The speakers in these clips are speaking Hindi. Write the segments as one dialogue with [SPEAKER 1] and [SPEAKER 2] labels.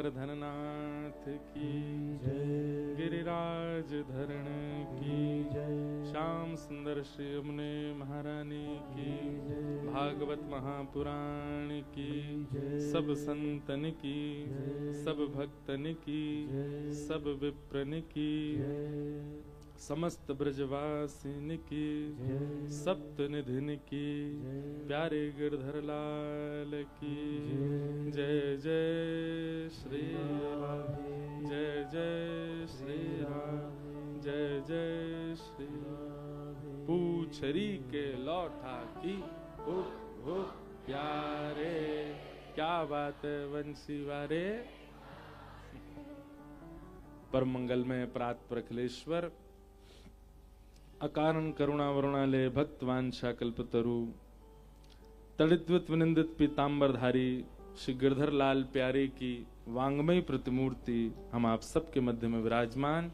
[SPEAKER 1] गोवर्धन नाथ की जय, गिरिराज धरण की जय, श्याम सुंदर श्री यमुने महारानी की जय, भागवत महापुराण की जय, सब संतन की जय, सब भक्तन की जय, सब विप्रन की जय, समस्त ब्रजवासिन की जय, सप्त निधिन की जय, प्यारे गिरधर लाल की जय, जय श्री राम, जय जय श्री राम, जय जय श्री राम। पूछरी के लौटा की हो प्यारे, क्या बात है वंशी वारे। परम मंगल में प्रात प्रखलेश्वर, अकारण करुणा वरुणालय, भक्त वांछा कल्पतरु, तड़िद्वित विनिंदित पीतांबरधारी श्री गिरधर लाल प्यारे की वांगमयी प्रतिमूर्ति हम आप सबके मध्य में विराजमान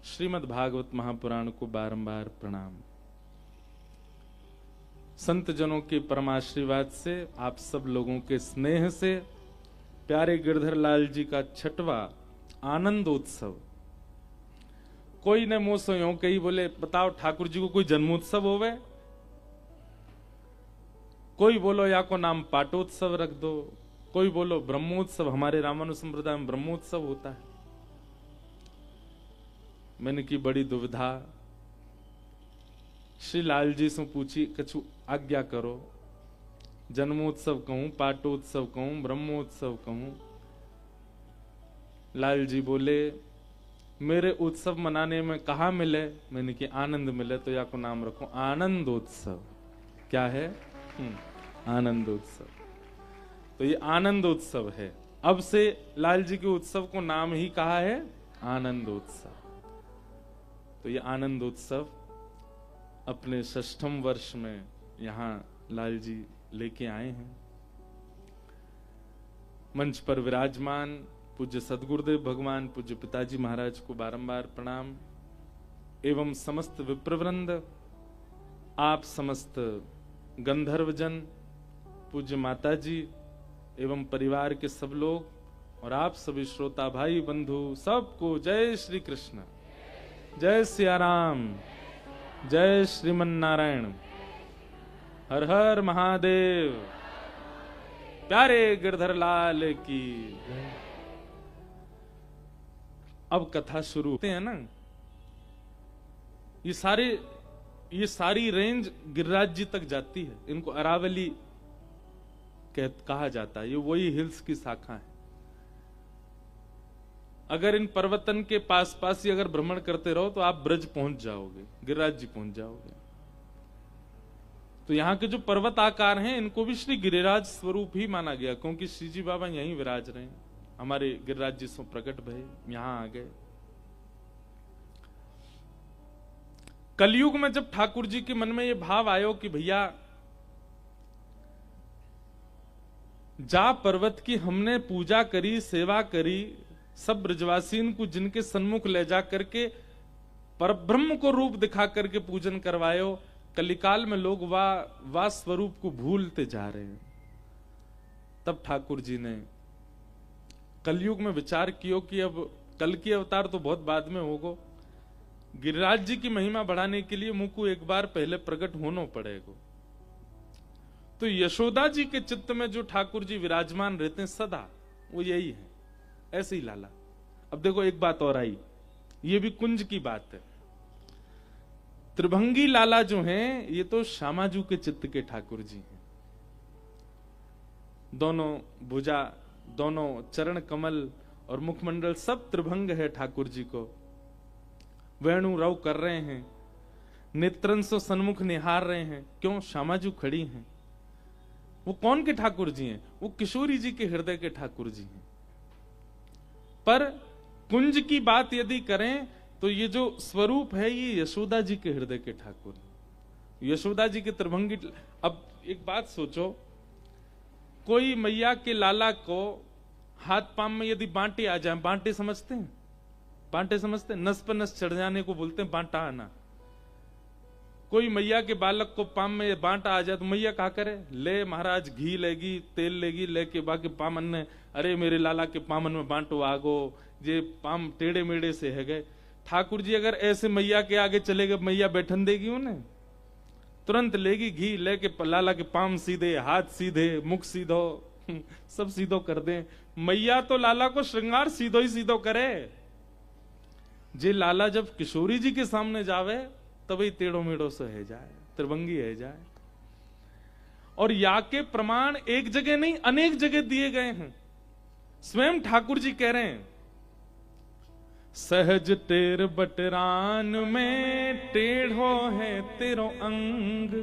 [SPEAKER 1] श्रीमद् भागवत महापुराण को बारंबार प्रणाम। संत जनों के परमाशीर्वाद से, आप सब लोगों के स्नेह से प्यारे गिरधर लाल जी का छठवां आनंदोत्सव, कोई ने मुंह से यूं कही, बोले बताओ ठाकुर जी को कोई जन्मोत्सव होवे, कोई बोलो या को नाम पाटोत्सव रख दो, कोई बोलो ब्रह्मोत्सव, हमारे रामानुज संप्रदाय में ब्रह्मोत्सव होता है। मैंने की बड़ी दुविधा, श्री लाल जी से पूछी, कछु आज्ञा करो, जन्मोत्सव कहूं, पाटोत्सव कहूं, ब्रह्मोत्सव कहूं। लाल जी बोले मेरे उत्सव मनाने में कहा मिले, मैंने कि आनंद मिले, तो या को नाम रखो आनंदोत्सव। क्या है? आनंदोत्सव। तो ये आनंदोत्सव है। अब से लाल जी के उत्सव को नाम ही कहा है आनंदोत्सव। तो ये आनंदोत्सव अपने 6ठम वर्ष में यहां लाल जी लेके आए हैं। मंच पर विराजमान पूज्य सदगुरुदेव भगवान पूज्य पिताजी महाराज को बारंबार प्रणाम, एवं समस्त विप्रवृंद, आप समस्त गंधर्वजन, पूज्य माता जी एवं परिवार के सब लोग, और आप सभी श्रोता भाई बंधु सबको जय श्री कृष्ण, जय सिया राम, जय श्रीमन नारायण, हर हर महादेव, प्यारे गिरधर लाल की। अब कथा शुरू होते हैं ना। ये सारी रेंज गिरिराज जी तक जाती है। इनको अरावली कहा जाता है। ये वही हिल्स की शाखा है। अगर इन पर्वतन के पास पास ही अगर भ्रमण करते रहो तो आप ब्रज पहुंच जाओगे, गिरिराज जी पहुंच जाओगे। तो यहाँ के जो पर्वत आकार हैं, इनको भी श्री गिरिराज स्वरूप ही माना गया, क्योंकि श्री जी बाबा यहीं विराज रहे हैं। हमारे गिरिराज जी सो प्रकट भय, यहां आ गए। कलयुग में जब ठाकुर जी के मन में यह भाव आयो कि भैया जा पर्वत की हमने पूजा करी, सेवा करी, सब ब्रजवासीन को जिनके सन्मुख ले जा करके परब्रह्म को रूप दिखा करके पूजन करवायो, कलिकाल में लोग वाह स्वरूप को भूलते जा रहे हैं। तब ठाकुर जी ने कलयुग में विचार कियो कि अब कल की अवतार तो बहुत बाद में होगो, गिरिराज जी की महिमा बढ़ाने के लिए मुझको एक बार पहले प्रकट होना पड़ेगा। तो यशोदा जी के चित्त में जो ठाकुर जी विराजमान रहते हैं सदा, वो यही है, ऐसे ही लाला। अब देखो एक बात और आई, ये भी कुंज की बात है। त्रिभंगी लाला जो हैं, ये तो श्यामाजू के चित्त के ठाकुर जी हैं। दोनों भुजा, दोनों चरण कमल और मुखमंडल सब त्रिभंग है ठाकुर जी को। वेणु रव कर रहे हैं, नेत्रन से सन्मुख निहार रहे हैं। क्यों? श्यामाजू खड़ी हैं। वो कौन के ठाकुर जी हैं? वो किशोरी जी के हृदय के ठाकुर जी हैं। पर कुंज की बात यदि करें तो ये जो स्वरूप है, ये यशोदा जी के हृदय के ठाकुर, यशोदा जी के त्रिभंगी। अब एक बात सोचो, कोई मैया के लाला को हाथ पांव में यदि बांटे आ जाए, बांटे समझते हैं? बांटे समझते हैं? नस पर नस चढ़ जाने को बोलते हैं बांटा आना। कोई मैया के बालक को पाम में बांटा आ जाए तो मैया क्या करे, ले महाराज घी लेगी, तेल लेगी, लेके बाकी पामन ने, अरे मेरे लाला के पामन में बांटो आगो, ये पाम टेढ़े मेढ़े से है गए। ठाकुर जी अगर ऐसे मैया के आगे चले गए, मैया बैठन देगी उन्हें? तुरंत लेगी घी, लेके लाला के पाम सीधे, हाथ सीधे, मुख सीधो, सब सीधो कर दे। मैया तो लाला को श्रृंगार सीधो ही सीधो करे। जे लाला जब किशोरी जी के सामने जावे तभी टेढ़ो मेढ़ो से है जाए, त्रिभंगी है जाए। और या के प्रमाण एक जगह नहीं अनेक जगह दिए गए हैं। स्वयं ठाकुर जी कह रहे हैं, सहज टेर बटरान में टेढ़ो है तेरो अंग।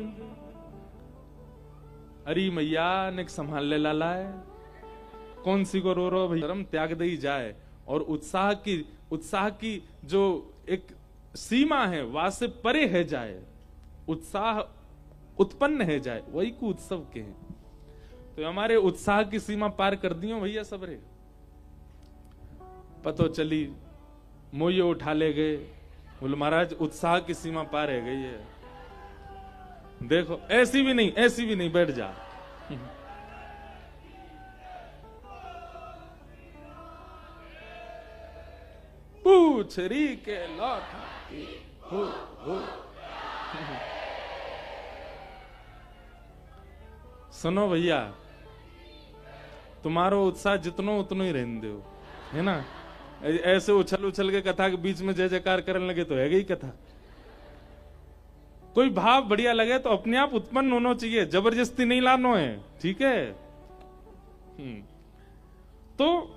[SPEAKER 1] अरे मैया ने संभाल ले लाला है, कौन सी को रो रो भाई, धर्म त्याग दे ही जाए। और उत्साह की जो एक सीमा है वहां से परे है जाए, उत्साह उत्पन्न है जाए, वही को उत्सव के हैं। तो हमारे उत्साह की सीमा पार कर दियो भैया सबरे। पतो चली मोये उठा ले गए, बोले महाराज उत्साह की सीमा पार है गई है। देखो ऐसी भी नहीं, ऐसी भी नहीं, बैठ जा। पूछरी के लौटा हो। सुनो भैया, तुम्हारो उत्साह जितनो उतनो ही रहने दो, है ना। ऐसे उछल उछल के कथा के बीच में जय जयकार करने लगे तो है गई कथा। कोई भाव बढ़िया लगे तो अपने आप उत्पन्न होना चाहिए, जबरदस्ती नहीं लानो है, ठीक है। तो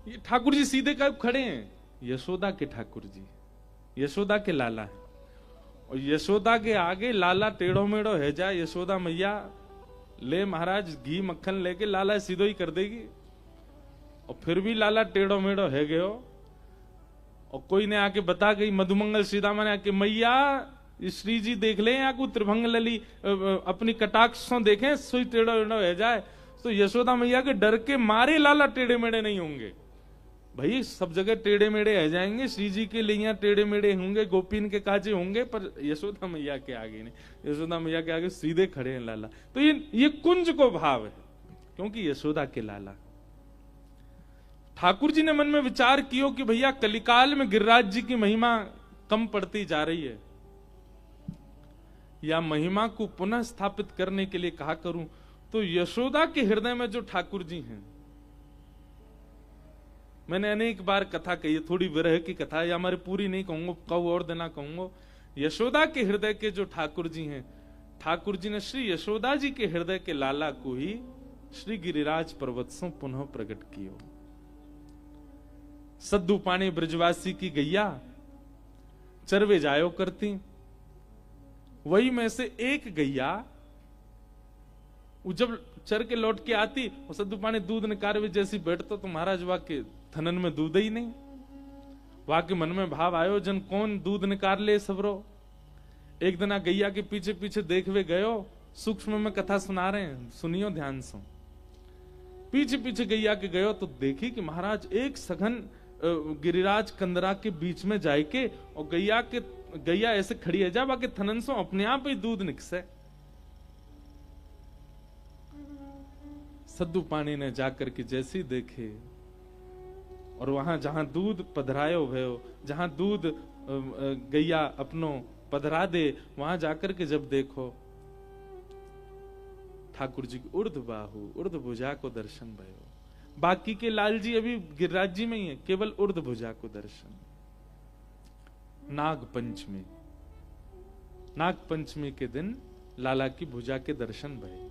[SPEAKER 1] ये ठाकुर जी सीधे कब खड़े हैं? यशोदा के ठाकुर जी, यशोदा के लाला है। और यशोदा के आगे लाला टेढ़ो मेढ़ो है जाए, यशोदा मैया ले महाराज घी मक्खन लेके लाला सीधो ही कर देगी। और फिर भी लाला टेढ़ो मेढ़ो है गयो। और कोई ने आके बता गई, मधुमंगल श्रीदामा ने आके, मैया श्री जी देख ले यहाँ को त्रिभंग लली अपनी कटाक्षों देखें, सुई टेढ़ो मेढ़ो है जाए। तो यशोदा मैया के डर के मारे लाला टेढ़े मेढ़े नहीं होंगे। भाई सब जगह टेढ़े मेढ़े रह जाएंगे, श्री जी के लिए यहाँ टेढ़े मेढ़े होंगे, गोपीन के काजे होंगे, पर यशोदा मैया के आगे नहीं। यशोदा मैया के आगे सीधे खड़े हैं लाला। तो ये कुंज को भाव है, क्योंकि यशोदा के लाला। ठाकुर जी ने मन में विचार किया कि भैया कलिकाल में गिरिराज जी की महिमा कम पड़ती जा रही है, या महिमा को पुनः स्थापित करने के लिए कहा करूं। तो यशोदा के हृदय में जो ठाकुर जी हैं, मैंने अनेक बार कथा कही है, थोड़ी विरह की कथा, या हमारी पूरी नहीं कहूंगा, कब और देना कहूंगा। यशोदा के हृदय के जो ठाकुर जी हैं, ठाकुर जी ने श्री यशोदा जी के हृदय के लाला को ही श्री गिरिराज पर्वत से पुनः प्रकट किया। सद्दू पानी ब्रजवासी की गैया चरवे जायो करती, वही में से एक गैया जब चर के लौट के आती, और सद्दू पानी दूध निकाल जैसी बैठतो तो महाराज वाह के थनन में दूध ही नहीं। वहां के मन में भाव आयो, जन कौन दूध निकाल ले सबरो। एक दिन गैया के पीछे पीछे देखवे गयो, सूक्ष्म में कथा सुना रहे हैं, सुनियो ध्यान से। पीछे पीछे गैया के गयो तो देखी कि महाराज एक सघन गिरिराज कंदरा के बीच में जाए के, और गैया ऐसे खड़ी है जा, बाकी थनन से अपने आप ही दूध निकसे। सद्दू पानी ने जाकर के जैसी देखे, और वहां जहां दूध पधरायो भयो, जहां दूध गैया अपनो पधरा दे, वहां जाकर के जब देखो ठाकुर जी की उर्ध बाहु उर्ध भुजा को दर्शन भयो। बाकी के लाल जी अभी गिरिराज जी में ही है, केवल उर्ध भुजा को दर्शन। नाग पंचमी के दिन लाला की भुजा के दर्शन भये।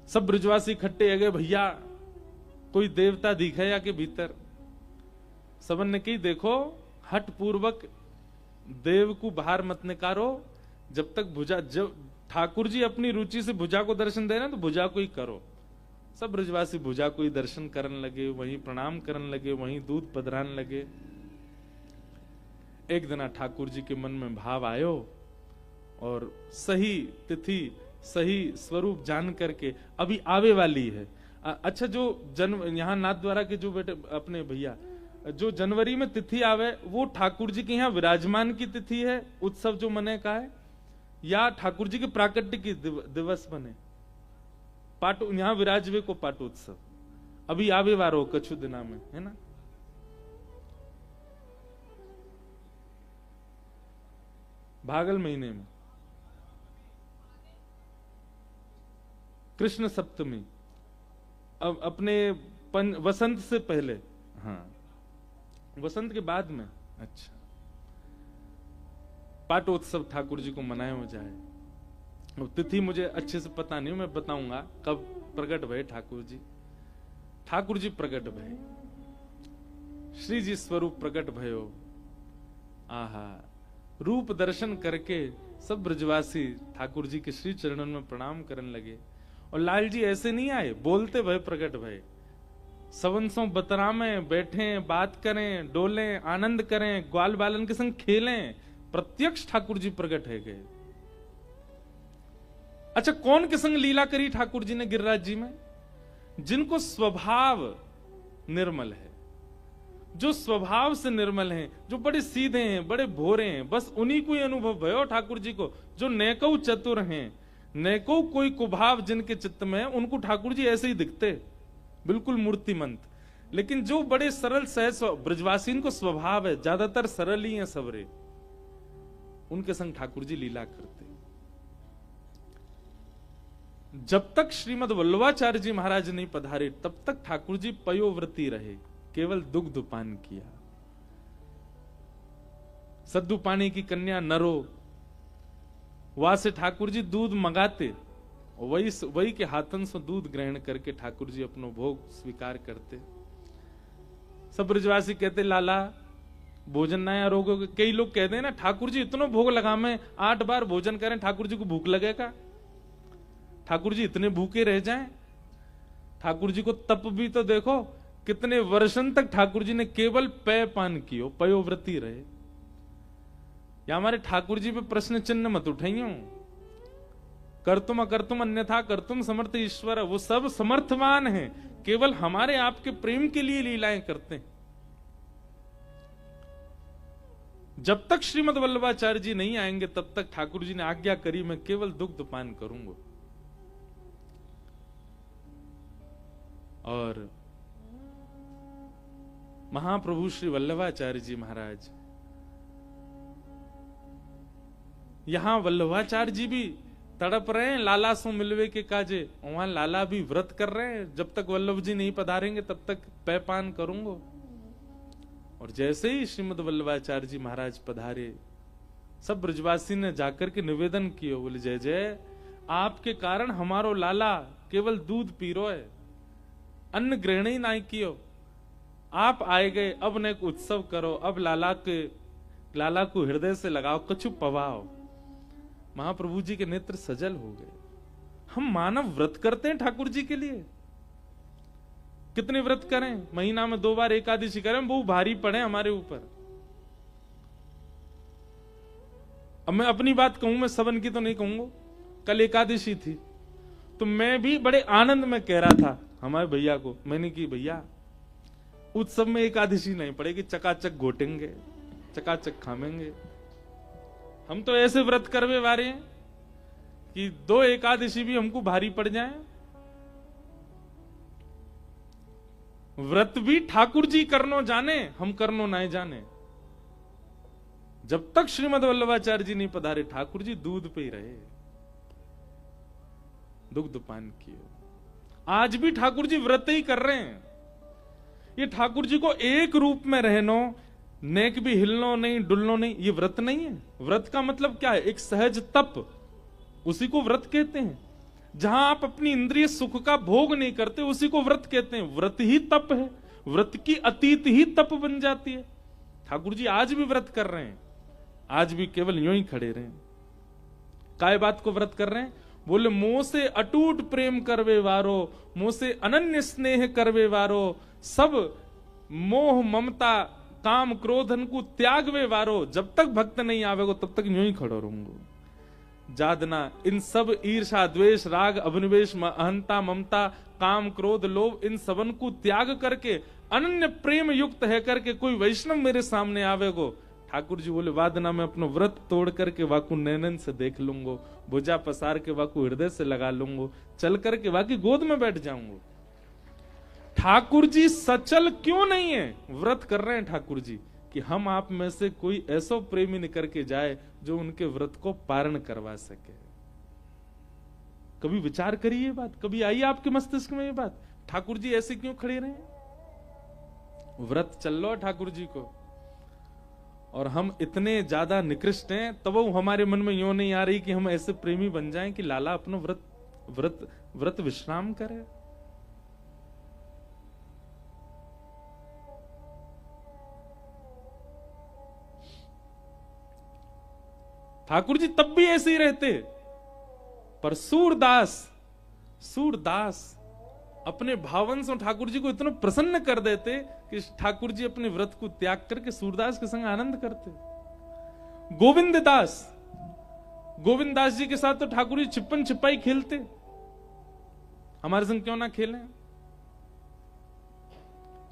[SPEAKER 1] सब ब्रजवासी इकट्ठे गए, भैया कोई देवता दिखे या के भीतर। सबन ने कही, देखो हट पूर्वक देव को बाहर मत निकारो, जब तक भुजा, जब ठाकुर जी अपनी रुचि से भुजा को दर्शन दे रहे हैं तो भुजा को ही करो। सब ब्रजवासी भुजा को ही दर्शन करने लगे, वहीं प्रणाम करने लगे, वहीं दूध पधराने लगे। एक दिन ठाकुर जी के मन में भाव आयो, और सही तिथि सही स्वरूप जान करके अभी आवे वाली है। अच्छा, जो जन्म यहाँ नाथ द्वारा के जो बेटे अपने भैया जो जनवरी में तिथि आवे वो ठाकुर जी के यहाँ विराजमान की तिथि है, उत्सव जो मने का है, या ठाकुर जी के प्राकट्य की दिवस बने पाट यहाँ विराजवे को पाटोत्सव अभी आवे वारो कछु दिना में, है ना। भागल महीने में कृष्ण सप्तमी, अब अपने वसंत से पहले, हाँ वसंत के बाद में। अच्छा, पाटोत्सव ठाकुर जी को मनाया हो जाए। अब तिथि मुझे अच्छे से पता नहीं, मैं बताऊंगा कब प्रकट भय ठाकुर जी। ठाकुर जी प्रकट भय, श्री जी स्वरूप प्रकट भयो। आहा, रूप दर्शन करके सब ब्रजवासी ठाकुर जी के श्री चरणों में प्रणाम करने लगे। और लाल जी ऐसे नहीं आए बोलते भय प्रकट भय, सवंसों बतरा में बैठे, बात करें, डोलें, आनंद करें, ग्वाल बालन के संग खेलें, प्रत्यक्ष ठाकुर जी प्रकट है गए। अच्छा, कौन के संग लीला करी ठाकुर जी ने गिरिराज जी में? जिनको स्वभाव निर्मल है, जो स्वभाव से निर्मल हैं, जो बड़े सीधे हैं, बड़े भोरे हैं, बस उन्हीं को ही अनुभव भयो ठाकुर जी को। जो नैको चतुर हैं, नैको कोई कुभाव जिनके चित्त में है, उनको ठाकुर जी ऐसे ही दिखते, बिल्कुल मूर्तिमंत। लेकिन जो बड़े सरल सहज ब्रजवासीन को स्वभाव है, ज्यादातर सरल ही है सबरे, उनके संग ठाकुर जी लीला करते। जब तक श्रीमद वल्लभाचार्य जी महाराज नहीं पधारे तब तक ठाकुर जी पयोव्रती रहे, केवल दुग्ध पान किया। सद्दू पानी की कन्या नरो, वहां से ठाकुर जी दूध मंगाते, वही के हाथन से दूध ग्रहण करके ठाकुर जी अपनो भोग स्वीकार करते। सब ब्रजवासी कहते लाला भोजन ना यार होगा। कई लोग कहते हैं ना ठाकुर जी इतनो भोग लगा में 8 बार भोजन करें, ठाकुर जी को भूख लगेगा? ठाकुर जी इतने भूखे रह जाएं? ठाकुर जी को तप भी तो देखो, कितने वर्षन तक ठाकुर जी ने केवल पेय पान कियो, पयोव्रती रहे। या हमारे ठाकुर जी पे प्रश्न चिन्ह मत उठाइयो। कर्तुम अकर्तुम अन्यथा कर्तुम समर्थ ईश्वर, वो सब समर्थवान हैं, केवल हमारे आपके प्रेम के लिए लीलाएं करते हैं। जब तक श्रीमद वल्लभाचार्य जी नहीं आएंगे तब तक ठाकुर जी ने आज्ञा करी मैं केवल दुग्ध पान करूंगा। और महाप्रभु श्री वल्लभाचार्य जी महाराज, यहां वल्लभाचार्य जी भी तड़प रहे हैं लाला सो मिलवे के काजे, वहां लाला भी व्रत कर रहे हैं, जब तक वल्लभ जी नहीं पधारेंगे तब तक पेय पान करूंगा। और जैसे ही श्रीमद वल्लभाचार्य जी महाराज पधारे, सब ब्रजवासी ने जाकर के निवेदन किया, बोले जय जय, आपके कारण हमारो लाला केवल दूध पी रो है, अन्न ग्रहण ही नहीं कियो। आप आए गए, अब ने उत्सव करो, अब लाला को हृदय से लगाओ, कछु पवाओ। महाप्रभु जी के नेत्र सजल हो गए। हम मानव व्रत करते हैं ठाकुर जी के लिए, कितने व्रत करें, महीना में 2 बार एकादशी करें, वो भारी पड़े हमारे ऊपर। अब मैं अपनी बात कहूं, मैं सबन की तो नहीं कहूंगा। कल एकादशी थी तो मैं भी बड़े आनंद में कह रहा था हमारे भैया को, मैंने की भैया उत्सव में एकादशी नहीं पड़ेगी, चकाचक घोटेंगे, चकाचक खामेंगे। हम तो ऐसे व्रत करवे वाले हैं कि 2 एकादशी भी हमको भारी पड़ जाए। व्रत भी ठाकुर जी करनो जाने, हम करनो ना जाने। जब तक श्रीमद वल्लभाचार्य जी नहीं पधारे ठाकुर जी दूध पे ही रहे, दुग्ध पान किए। आज भी ठाकुर जी व्रत ही कर रहे हैं। ये ठाकुर जी को एक रूप में रहनो, नेक भी हिलनो नहीं, डुलनो नहीं, ये व्रत नहीं है। व्रत का मतलब क्या है? एक सहज तप, उसी को व्रत कहते हैं। जहां आप अपनी इंद्रिय सुख का भोग नहीं करते उसी को व्रत कहते हैं। व्रत ही तप है, व्रत की अतीत ही तप बन जाती है। ठाकुर जी आज भी व्रत कर रहे हैं, आज भी केवल यूं ही खड़े रहे। काय बात को व्रत कर रहे हैं? बोले मोह से अटूट प्रेम करवे वारो, मोह से अनन्य स्नेह करवे वारो, सब मोह ममता काम क्रोधन को त्यागवे वारो। जब तक भक्त नहीं आवेगो तब तक यूं ही खड़ो रहूंगा। जादना, इन सब ईर्षा, द्वेष, राग, अभिनिवेश, अहंता, ममता, काम, क्रोध, लोभ, इन सबन को त्याग करके अनन्य प्रेम युक्त है करके कोई वैष्णव मेरे सामने आवेगो। ठाकुर जी बोले, वादना में अपनो व्रत तोड़ करके वाकू नैनन से देख लूंगो, भुजा पसार के वाकू हृदय से लगा लूंगो, चल करके वाकी गोद में बैठ जाऊंगो। ठाकुर जी सचल क्यों नहीं है? व्रत कर रहे हैं ठाकुर जी कि हम आप में से कोई ऐसा प्रेमी निकल के जाए जो उनके व्रत को पारण करवा सके। कभी विचार करिए ये बात, कभी आई आपके मस्तिष्क में ये बात? ठाकुर जी ऐसे क्यों खड़े रहे? व्रत चल लो ठाकुर जी को, और हम इतने ज्यादा निकृष्ट हैं, तब वो हमारे मन में यूं नहीं आ रही कि हम ऐसे प्रेमी बन जाएं कि लाला अपना व्रत विश्राम करे। ठाकुर जी तब भी ऐसे ही रहते, पर सूरदास अपने भावन से ठाकुर जी को इतना प्रसन्न कर देते कि ठाकुर जी अपने व्रत को त्याग करके सूरदास के संग आनंद करते। गोविंद दास जी के साथ तो ठाकुर जी छिपन छिपाई खेलते, हमारे संग क्यों ना खेलें?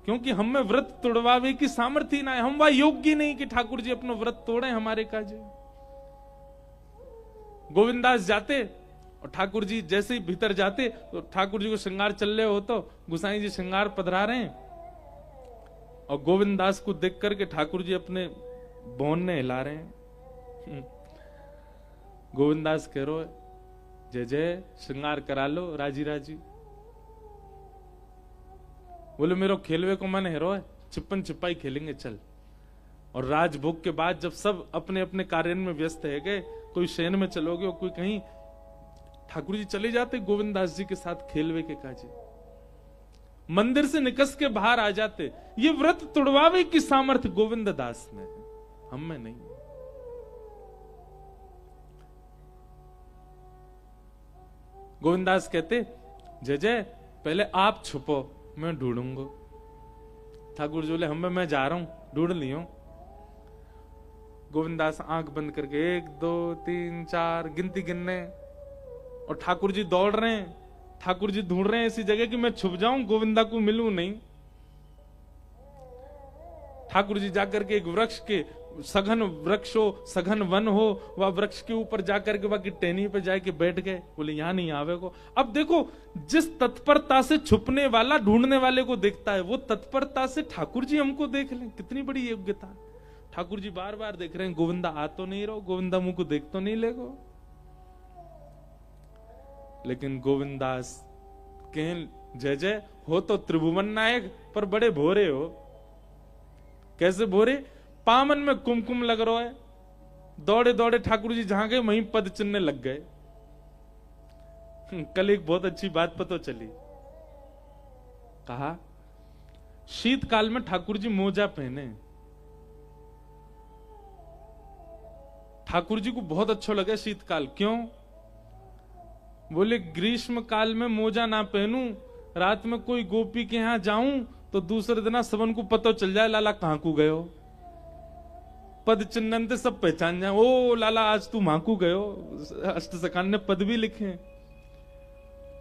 [SPEAKER 1] क्योंकि हम में व्रत तोड़वावे की सामर्थ्य ना है, हम वह योग्य नहीं कि ठाकुर जी अपना व्रत तोड़े हमारे काजे। गोविंदास जाते और ठाकुर जी जैसे ही भीतर जाते तो ठाकुर जी को श्रृंगार चल रहे हो तो गुसाई जी श्रृंगार पधरा रहे हैं, और गोविंदास को देख करके ठाकुर जी अपने बोन ने हिला रहे हैं। गोविंदास कह रो जय जय, श्रृंगार करा लो राजी राजी। बोले मेरो खेलवे को मन हेरो है, छिपन छिपाई खेलेंगे चल। और राजभोग के बाद जब सब अपने अपने कार्य में व्यस्त है गए, कोई शयन में चलोगे और कोई कहीं, ठाकुर जी चले जाते गोविंदास जी के साथ खेलवे के काजे, मंदिर से निकस के बाहर आ जाते। ये व्रत तुड़वावे की सामर्थ्य गोविंद दास में है, हम में नहीं। गोविंदास कहते जय जय पहले आप छुपो, मैं ढूंढूंगा। ठाकुर जी बोले हम मैं जा रहा हूं, ढूंढ लियो। गोविंदास आंख बंद करके 1 2 3 4 गिनती गिनने, और ठाकुर जी दौड़ रहे हैं, ठाकुर जी ढूंढ रहे हैं ऐसी जगह कि मैं छुप जाऊं, गोविंदा को मिलूं नहीं। ठाकुर जी जाकर के एक वृक्ष के, सघन वृक्ष हो, सघन वन हो, वह वृक्ष के ऊपर जाकर के वह की टहनी पे जाके बैठ गए। बोले यहां नहीं आवे को। अब देखो, जिस तत्परता से छुपने वाला ढूंढने वाले को देखता है, वो तत्परता से ठाकुर जी हमको देख लें, कितनी बड़ी योग्यता। ठाकुर जी बार बार देख रहे हैं, गोविंदा आ तो नहीं रहो, गोविंदा मुंह को देख तो नहीं लेगो। लेकिन गोविंदास कहें जय जय हो तो त्रिभुवन नायक, पर बड़े भोरे हो। कैसे भोरे? पामन में कुमकुम लग रहा है, दौड़े दौड़े ठाकुर जी जहां गए वहीं पद चिन्ह लग गए। कल एक बहुत अच्छी बात पता चली, कहा शीतकाल में ठाकुर जी मोजा पहने। ठाकुर जी को बहुत अच्छा लगा शीतकाल। क्यों? बोले ग्रीष्म काल में मोजा ना पहनूं, रात में कोई गोपी के यहां जाऊं तो दूसरे दिन सबन को पता चल जाए लाला कहां को गयो, पद चिन्ह सब पहचान जाए, ओ लाला आज तू मां को गयो। अष्टसखान ने पद भी लिखे।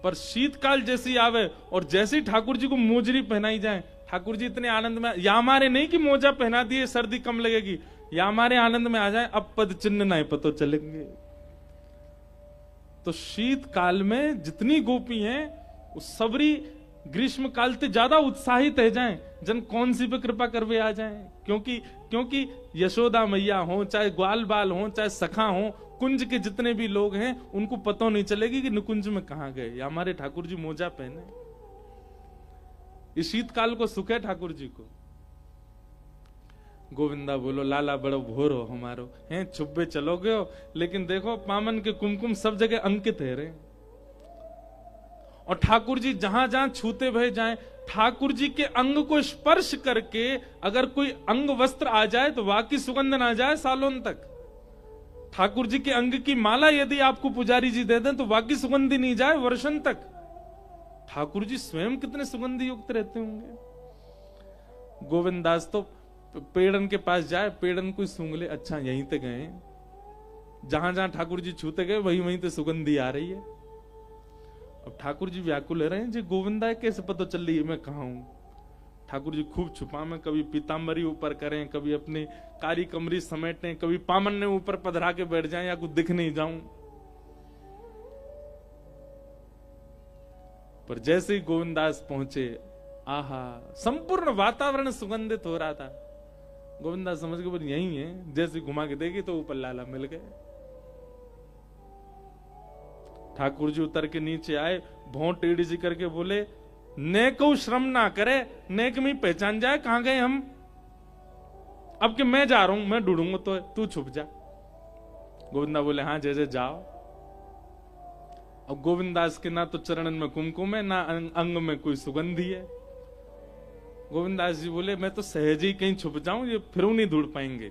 [SPEAKER 1] पर शीतकाल जैसी आवे और जैसी ठाकुर जी को मोजरी पहनाई जाए, ठाकुर जी इतने आनंद में, या हमारे नहीं कि मोजा पहना दिए सर्दी कम लगेगी, या हमारे आनंद में आ जाए अब पद चिन्ह नहीं पता चलेंगे। तो शीतकाल में जितनी गोपी हैं वो सबरी ग्रीष्म काल से ज्यादा उत्साहित है जाएं, जन कौन सी पे कृपा करवे आ जाएं। क्योंकि यशोदा मैया हो, चाहे ग्वाल बाल हो, चाहे सखा हो, कुंज के जितने भी लोग हैं उनको पता नहीं चलेगी कि निकुंज में कहां गए, या हमारे ठाकुर जी मोजा पहने। इस शीतकाल को सुख है ठाकुर जी को। गोविंदा बोलो लाला बड़ो भोर हो हमारो, हैं छुब्बे चलोगे हो, लेकिन देखो पामन के कुमकुम सब जगह अंकित है रे। और ठाकुर जी जहां जहां छूते भय जाएं, ठाकुर जी के अंग को स्पर्श करके अगर कोई अंग वस्त्र आ जाए तो वाकई सुगंध ना जाए सालों तक। ठाकुर जी के अंग की माला यदि आपको पुजारी जी दे दें तो वाकई सुगंधी नहीं जाए वर्षन तक। ठाकुर जी स्वयं कितने सुगंधी युक्त रहते होंगे। गोविंदास तो पेड़न के पास जाए, पेड़न कोई सूंघ ले, अच्छा यहीं ते गए, जहां जहां ठाकुर जी छूते गए वहीं वहीं तो सुगंधी आ रही है। अब ठाकुर जी व्याकुल रहे हैं, जी गोविंदा कैसे पता चल रही है मैं कहा हूं। ठाकुर जी खूब छुपा में, कभी पीताम्बरी ऊपर करें, कभी अपनी कारी कमरी समेटें, कभी पामन ने ऊपर पधरा के बैठ जाएं या कुछ दिख नहीं जाऊं। पर जैसे ही गोविंदास पहुंचे, आहा, संपूर्ण वातावरण सुगंधित हो रहा था। गोविंदास समझ के बोले यही है। जैसे घुमा के देखी तो ऊपर लाला मिल गए। ठाकुर जी उतर के नीचे आए, भों टेढ़ी सी करके बोले, नेको श्रम ना करे, नेक में पहचान जाए कहां गए हम। अब कि मैं जा रहा हूं, मैं ढूंढूंगा तो तू छुप जा। गोविंदा बोले हाँ जैसे जाओ। अब गोविंदास के ना तो चरणन में कुमकुम है, ना अंग में कोई सुगंधी है। गोविंदास जी बोले मैं तो सहज ही कहीं छुप जाऊं, ये फिर नहीं ढूंढ पाएंगे।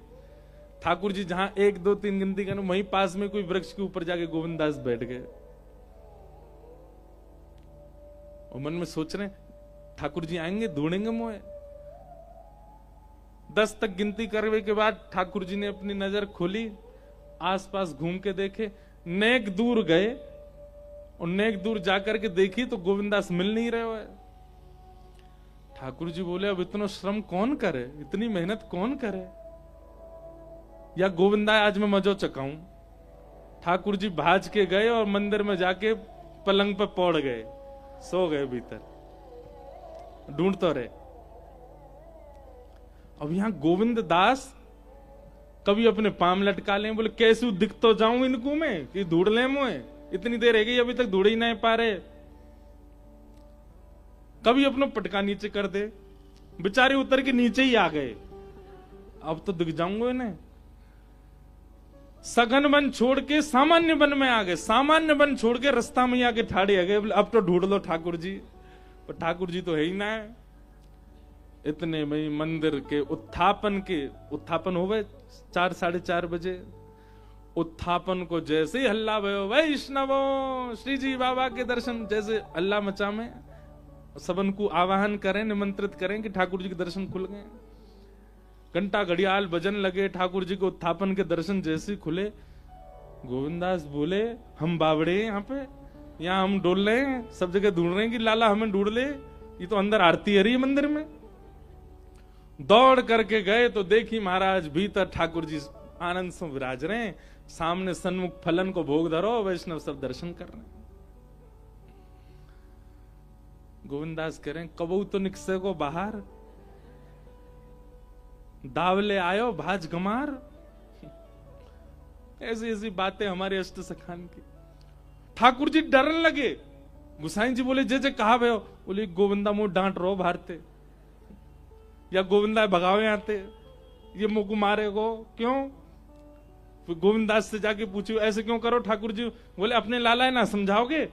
[SPEAKER 1] ठाकुर जी जहां 1 2 3 गिनती करें, वहीं पास में कोई वृक्ष के ऊपर जाके गोविंदास बैठ गए और मन में सोच रहे ठाकुर जी आएंगे ढूंढेंगे मोए। 10 तक गिनती करने के बाद ठाकुर जी ने अपनी नजर खोली, आसपास घूम के देखे, नेक दूर गए और नेक दूर जाकर के देखी तो गोविंदास मिल नहीं रहे हो। ठाकुर जी बोले अब इतना श्रम कौन करे, इतनी मेहनत कौन करे, या गोविंदा आज मैं मजो चकाऊं। ठाकुर जी भाज के गए और मंदिर में जाके पलंग पर पौड़ गए, सो गए भीतर, ढूंढ तो रहे। अब यहां गोविंद दास कभी अपने पाम लटका लें, बोले कैसे दिख तो जाऊं इनको में कि ढूंढ ले मुझे, इतनी देर है गई अभी तक ढूंढ ही नहीं पा रहे। कभी अपना पटका नीचे कर दे, बेचारे उतर के नीचे ही आ गए, अब तो दिख जाऊंगा इन्हें। सघन वन छोड़ के सामान्य वन में आ गए, सामान्य वन छोड़ के रास्ता में आके ठाड़े आ गए, अब तो ढूंढ लो ठाकुर जी। पर ठाकुर जी तो है ही ना है। इतने में मंदिर के उत्थापन हो गए 4 साढ़े 4 बजे। उत्थापन को जैसे ही हल्ला भयो, वैष्णवों श्री जी बाबा के दर्शन, जैसे हल्ला मचा में सबन को आवाहन करें, निमंत्रित करें कि ठाकुर जी के दर्शन खुल गए। घंटा घड़ियाल बजन लगे, ठाकुर जी के उत्थापन के दर्शन जैसे ही खुले, गोविंदास बोले हम बावड़े यहाँ पे, यहाँ हम डोल रहे हैं, सब जगह ढूंढ रहे हैं कि लाला हमें ढूंढ ले, ये तो अंदर आरती हो रही है मंदिर में। दौड़ करके गए तो देखी महाराज भीतर ठाकुर जी आनंद से विराज रहे हैं, सामने सन्मुख फलन को भोग धरो, वैष्णव सब दर्शन कर रहे हैं। गोविंदास कह रहे हैं कबू तो निकसे को बाहर, दावले आयो भाज गमार। ऐसी ऐसी बातें हमारे अष्ट सखान की। ठाकुर जी डरने लगे। गुसाई जी बोले जे कहा भयो, बोले गोविंदा मुंह डांट रो भारते, या गोविंदा भगावे आते, ये मुंह को मारे को क्यों। फिर गोविंदास से जाके पूछो ऐसे क्यों करो ठाकुर जी, बोले अपने लाला है ना समझाओगे,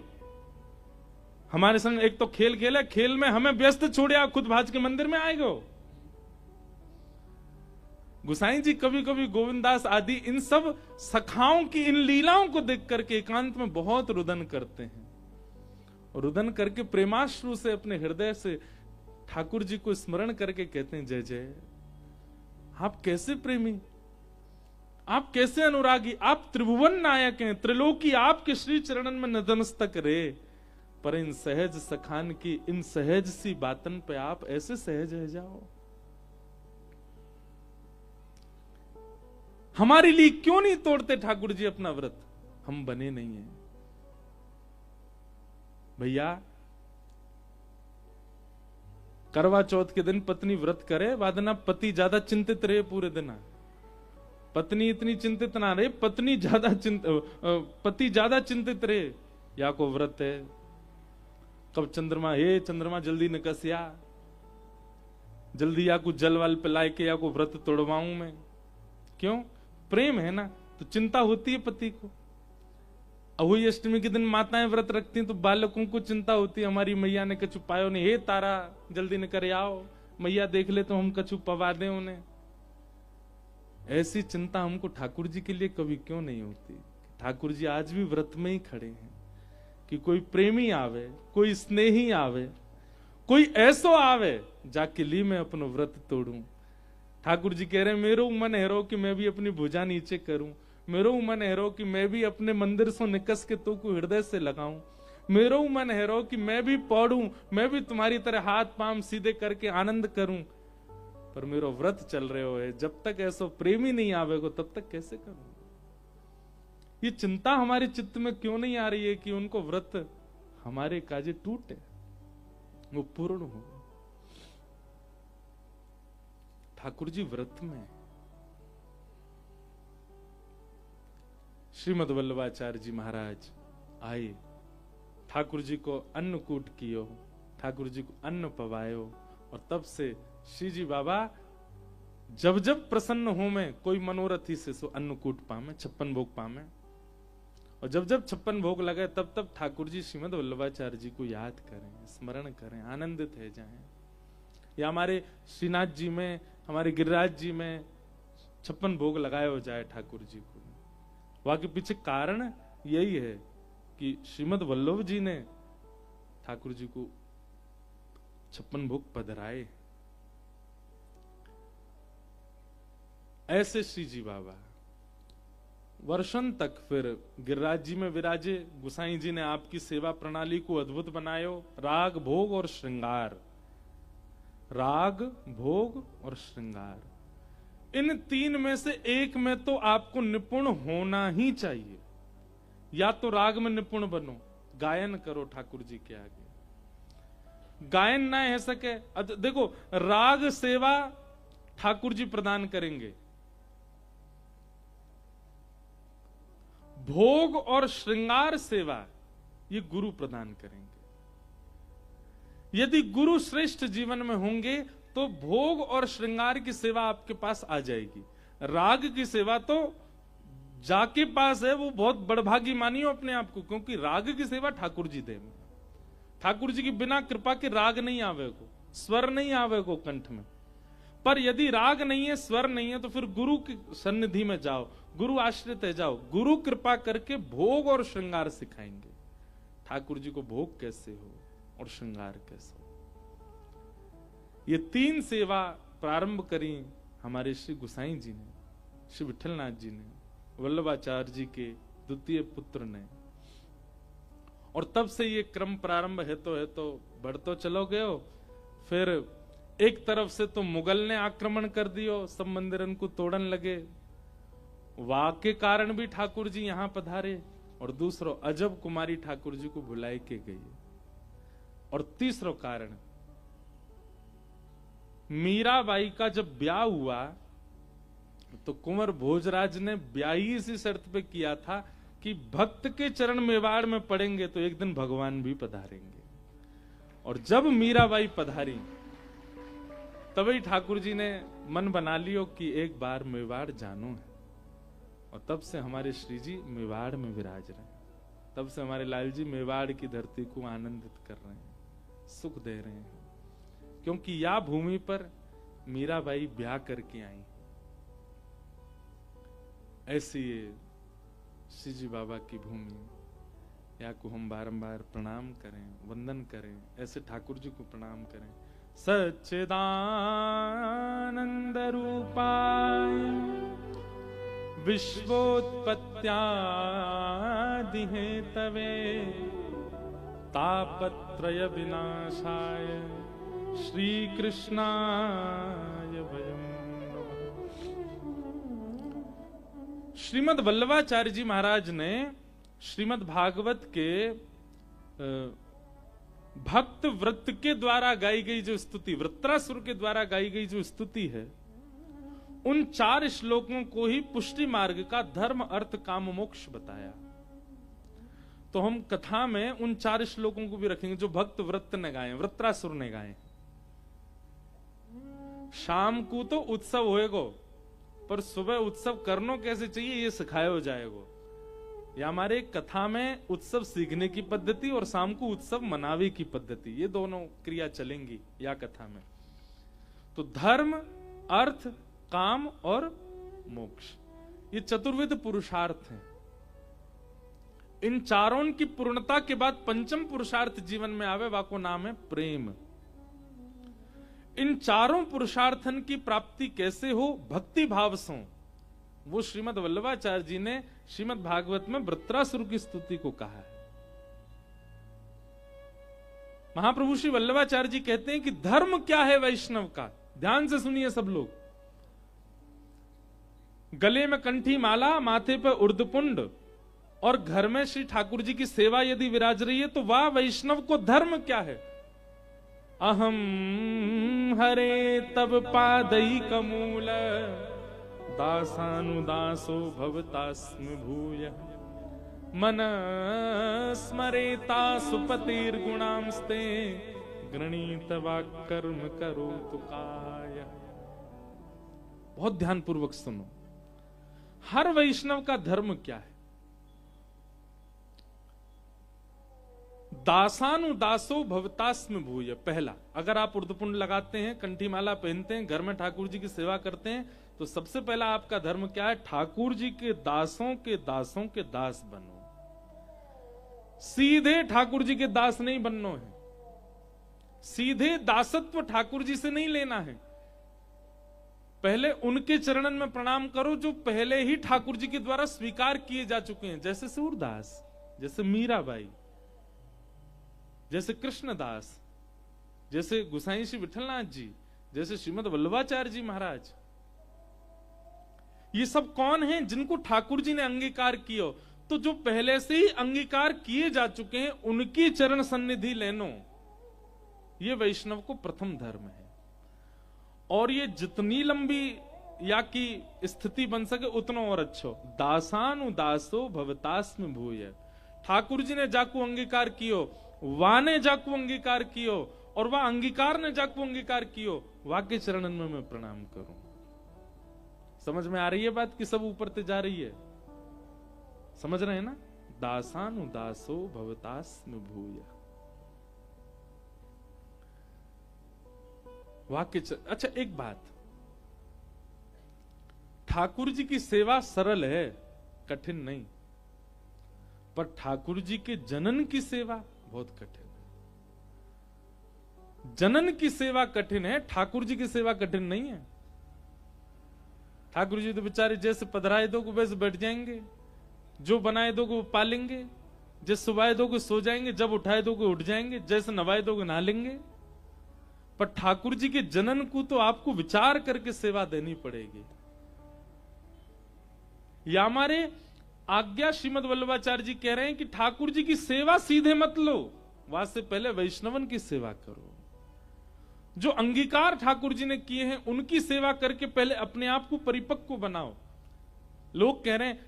[SPEAKER 1] हमारे संग एक तो खेल खेला, खेल में हमें व्यस्त छोड़े, आप खुद भाज के मंदिर में आएगो। गुसाई जी कभी कभी गोविंदास आदि इन सब सखाओं की इन लीलाओं को देख करके एकांत में बहुत रुदन करते हैं, और रुदन करके प्रेमाश्रु से अपने हृदय से ठाकुर जी को स्मरण करके कहते हैं जय जय। आप कैसे प्रेमी, आप कैसे अनुरागी, आप त्रिभुवन नायक हैं, त्रिलोकी आपके श्री चरणन में नतमस्तक रे, पर इन सहज सखान की इन सहज सी बातन पे आप ऐसे सहज रह जाओ। हमारे लिए क्यों नहीं तोड़ते ठाकुर जी अपना व्रत, हम बने नहीं हैं भैया। करवा चौथ के दिन पत्नी व्रत करे, वादना पति ज्यादा चिंतित रहे पूरे दिन, पत्नी इतनी चिंतित ना रहे, पति ज्यादा चिंतित रहे। या को व्रत है, कब चंद्रमा, हे चंद्रमा जल्दी निकसिया, जल्दी या को जल वाल पिलाए के या को व्रत तोड़वाऊं मैं। क्यों, प्रेम है ना, तो चिंता होती है पति को। अहोई अष्टमी के दिन माताएं व्रत रखती हैं तो बालकों को चिंता होती है, हमारी मैया ने कछु पायो नहीं, हे तारा जल्दी न करे आओ, मैया देख ले तो हम कछु पवा दें उन्हें। ऐसी चिंता हमको ठाकुर जी के लिए कभी क्यों नहीं होती। ठाकुर जी आज भी व्रत में ही खड़े हैं कि कोई प्रेमी आवे, कोई स्नेही आवे, कोई ऐसो आवे जाके लिए मैं अपना व्रत तोड़ूं। ठाकुर जी कह रहे हैं मेरो मन है रो कि मैं भी अपनी भुजा नीचे करूं, मेरो मन हेरो कि मैं भी अपने मंदिर से निकस के तो को हृदय से लगाऊं। मेरो मन हेरो कि मैं भी पढ़ूं, मैं भी तुम्हारी तरह हाथ पांव सीधे करके आनंद करूं। पर मेरो व्रत चल रहे हो है, जब तक ऐसा प्रेमी नहीं आवेगो तब तक कैसे करूं। ये चिंता हमारे चित्त में क्यों नहीं आ रही है कि उनको व्रत हमारे काजे टूटे, वो पूर्ण हो। ठाकुर जी व्रत में श्रीमद वल्लभाचार्य जी महाराज आए, ठाकुर जी को अन्नकूट कियो, ठाकुर जी को अन्न पवायो। और तब से श्री जी बाबा जब जब प्रसन्न हो में कोई मनोरथी से सो अन्नकूट पामे, 56 भोग पामे। और जब जब 56 भोग लगे तब तब ठाकुर जी श्रीमद वल्लभाचार्य जी को याद करें, स्मरण करें, आनंदित है जाएं। या हमारे श्रीनाथ जी में, हमारे गिरिराज जी में 56 भोग लगाए हो जाए ठाकुर जी को। वहां के पीछे कारण यही है कि श्रीमद वल्लभ जी ने ठाकुर जी को 56 भोग पधराए। ऐसे श्री जी बाबा वर्षों तक फिर गिरिराज जी में विराजे। गुसाई जी ने आपकी सेवा प्रणाली को अद्भुत बनायो। राग, भोग और श्रृंगार, राग, भोग और श्रृंगार, इन तीन में से एक में तो आपको निपुण होना ही चाहिए। या तो राग में निपुण बनो, गायन करो ठाकुर जी के आगे। गायन ना है सके, देखो राग सेवा ठाकुर जी प्रदान करेंगे, भोग और श्रृंगार सेवा ये गुरु प्रदान करेंगे। यदि गुरु श्रेष्ठ जीवन में होंगे तो भोग और श्रृंगार की सेवा आपके पास आ जाएगी। राग की सेवा तो जाके पास है वो बहुत बड़भागी मानियो अपने आप को, क्योंकि राग की सेवा ठाकुर जी दे। ठाकुर जी की बिना कृपा के राग नहीं आवेगो, स्वर नहीं आवेगो कंठ में। पर यदि राग नहीं है, स्वर नहीं है, तो फिर गुरु की सन्निधि में जाओ, गुरु आश्रित है जाओ, गुरु कृपा करके भोग और श्रृंगार सिखाएंगे। ठाकुर जी को भोग कैसे हो और श्रृंगार कैसे हो, ये तीन सेवा प्रारंभ करी हमारे श्री गुसाई जी ने, श्री विठलनाथ जी ने, वल्लभाचार्य जी के द्वितीय पुत्र ने। और तब से ये क्रम प्रारंभ है तो बढ़ तो चलो गयो। फिर एक तरफ से तो मुगल ने आक्रमण कर दियो, सब मंदिरन को तोड़न लगे, वाह के कारण भी ठाकुर जी यहां पधारे। और दूसरो अजब कुमारी ठाकुर जी को भुलाई के गई। और तीसरो कारण मीराबाई का जब ब्याह हुआ तो कुंवर भोजराज ने ब्याह ही इसी शर्त पे किया था कि भक्त के चरण मेवाड़ में पड़ेंगे तो एक दिन भगवान भी पधारेंगे। और जब मीराबाई पधारी तभी ठाकुर जी ने मन बना लियो कि एक बार मेवाड़ जानो है। और तब से हमारे श्री जी मेवाड़ में विराज रहे हैं। तब से हमारे लाल जी मेवाड़ की धरती को आनंदित कर रहे हैं, सुख दे रहे हैं, क्योंकि या भूमि पर मीराबाई ब्याह करके आई। ऐसी ये श्री जी बाबा की भूमि, या को हम बारंबार प्रणाम करें, वंदन करें, ऐसे ठाकुर जी को प्रणाम करें। सच्चिदानंद रूपाय विश्वोत्पत्त्यादि हेतवे तापत्रय विनाशाय श्री कृष्णाय वयम्। श्रीमद वल्लभाचार्य जी महाराज ने श्रीमद भागवत के भक्त व्रत के द्वारा गाई गई जो स्तुति, वृत्रासुर के द्वारा गाई गई जो स्तुति है, उन 4 श्लोकों को ही पुष्टि मार्ग का धर्म अर्थ काम मोक्ष बताया। तो हम कथा में उन 4 श्लोकों को भी रखेंगे जो भक्त व्रत ने गाए, वृत्रासुर ने गाए। शाम को तो उत्सव होएगो, पर सुबह उत्सव करनो कैसे चाहिए ये सिखाया जाएगा। या हमारे कथा में उत्सव सीखने की पद्धति और शाम को उत्सव मनावे की पद्धति, ये दोनों क्रिया चलेंगी या कथा में। तो धर्म, अर्थ, काम और मोक्ष, ये चतुर्विध पुरुषार्थ हैं। इन चारों की पूर्णता के बाद पंचम पुरुषार्थ जीवन में आवे, वाको नाम है प्रेम। इन चारों पुरुषार्थन की प्राप्ति कैसे हो? भक्ति भाव से। वो श्रीमद् वल्लभाचार्य जी ने श्रीमद् भागवत में वृत्रासुर की स्तुति को कहा है। महाप्रभु श्री वल्लभाचार्य जी कहते हैं कि धर्म क्या है वैष्णव का, ध्यान से सुनिए सब लोग। गले में कंठी माला, माथे पे उर्दपुंड और घर में श्री ठाकुर जी की सेवा यदि विराज रही है तो वाह वैष्णव को धर्म क्या है। अहम हरे तब पादई कमूल दासानुदासो भवतास्म भूय मन स्मरेता सुपतिर्गुणांस्ते गृणीत वाक्कर्म करो तुकाय। बहुत ध्यान पूर्वक सुनो, हर वैष्णव का धर्म क्या है। दासानुदासो भवतास्म भूय, पहला, अगर आप उर्दपुंड लगाते हैं, कंठी माला पहनते हैं, घर में ठाकुर जी की सेवा करते हैं, तो सबसे पहला आपका धर्म क्या है, ठाकुर जी के दासों के दास बनो। सीधे ठाकुर जी के दास नहीं बनना है, सीधे दासत्व ठाकुर जी से नहीं लेना है। पहले उनके चरणन में प्रणाम करो जो पहले ही ठाकुर जी के द्वारा स्वीकार किए जा चुके हैं, जैसे सूरदास, जैसे मीराबाई, जैसे कृष्णदास, जैसे गुसाई श्री विठलनाथ जी, जैसे श्रीमद् वल्लभाचार्य जी महाराज। ये सब कौन हैं? जिनको ठाकुर जी ने अंगीकार किया। तो जो पहले से ही अंगीकार किए जा चुके हैं उनकी चरण सन्निधि लेनो, ये वैष्णव को प्रथम धर्म है। और ये जितनी लंबी या की स्थिति बन सके उतना और अच्छो। दासानुदासो भवतास्म भूय, ठाकुर जी ने जाकू अंगीकार कियो, वाने जाकू अंगीकार कियो, और वह अंगीकार ने जाकू अंगीकार कियो, वाके चरणन में मैं प्रणाम करूं। समझ में आ रही है बात कि सब ऊपर ते जा रही है? समझ रहे हैं ना? दासानुदासो भवतास्म भूय, वाक्य। अच्छा एक बात, ठाकुर जी की सेवा सरल है, कठिन नहीं, पर ठाकुर जी के जनन की सेवा बहुत कठिन है। जनन की सेवा कठिन है, ठाकुर जी की सेवा कठिन नहीं है। ठाकुर जी तो बेचारे जैसे पधराए दो वैसे बैठ जाएंगे, जो बनाए दो वो पालेंगे, जिस सुबाए दो सो जाएंगे, जब उठाए दो उठ जाएंगे, जैसे नवाए दो नहा लेंगे। पर ठाकुर जी के जनन को तो आपको विचार करके सेवा देनी पड़ेगी। या हमारे आज्ञा श्रीमद् वल्लभाचार्य जी कह रहे हैं कि ठाकुर जी की सेवा सीधे मत लो, वहां से पहले वैष्णवन की सेवा करो। जो अंगीकार ठाकुर जी ने किए हैं उनकी सेवा करके पहले अपने आप को परिपक्व बनाओ। लोग कह रहे हैं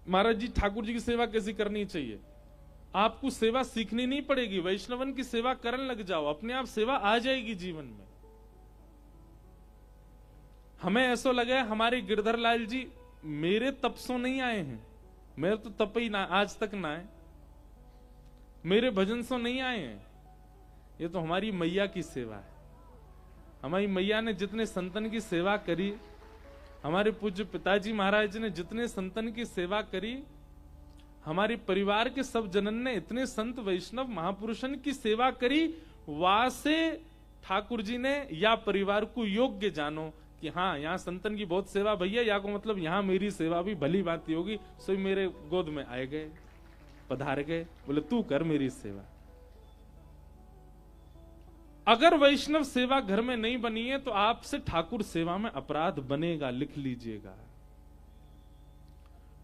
[SPEAKER 1] महाराज जी ठाकुर जी की सेवा कैसी करनी चाहिए? आपको सेवा सीखनी नहीं पड़ेगी, वैष्णवन की सेवा करने लग जाओ, अपने आप सेवा आ जाएगी जीवन में। हमें ऐसा लगा हमारे गिरधर लाल जी मेरे तपसों नहीं आए हैं, मेरे तो तप ही ना आज तक ना है, मेरे भजन सो नहीं आए हैं, ये तो हमारी मैया की सेवा है। हमारी मैया ने जितने संतन की सेवा करी, हमारे पूज्य पिताजी महाराज ने जितने संतन की सेवा करी, हमारे परिवार के सब जनन ने इतने संत वैष्णव महापुरुषन की सेवा करी, वहां से ठाकुर जी ने या परिवार को योग्य जानो कि हाँ यहाँ संतन की बहुत सेवा भैया, या को मतलब यहाँ मेरी सेवा भी भली भांति होगी। सो मेरे गोद में आए गए, पधार गए, बोले तू कर मेरी सेवा। अगर वैष्णव सेवा घर में नहीं बनी है तो आपसे ठाकुर सेवा में अपराध बनेगा, लिख लीजिएगा।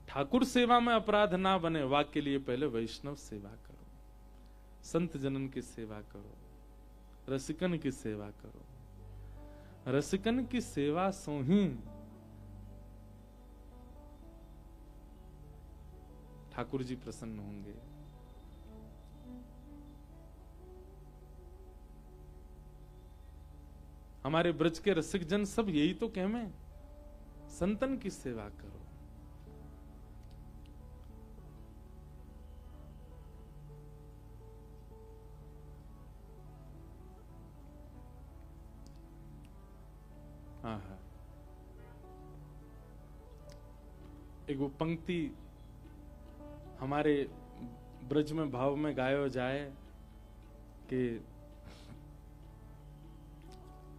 [SPEAKER 1] ठाकुर सेवा में अपराध ना बने, वाक के लिए पहले वैष्णव सेवा करो, संत जनन की सेवा करो, रसिकन की सेवा करो। रसिकन की सेवा सो ही ठाकुर जी प्रसन्न होंगे। हमारे ब्रज के रसिक जन सब यही तो कह में, संतन की सेवा करो। हाँ, एक वो पंक्ति हमारे ब्रज में भाव में गायो जाए कि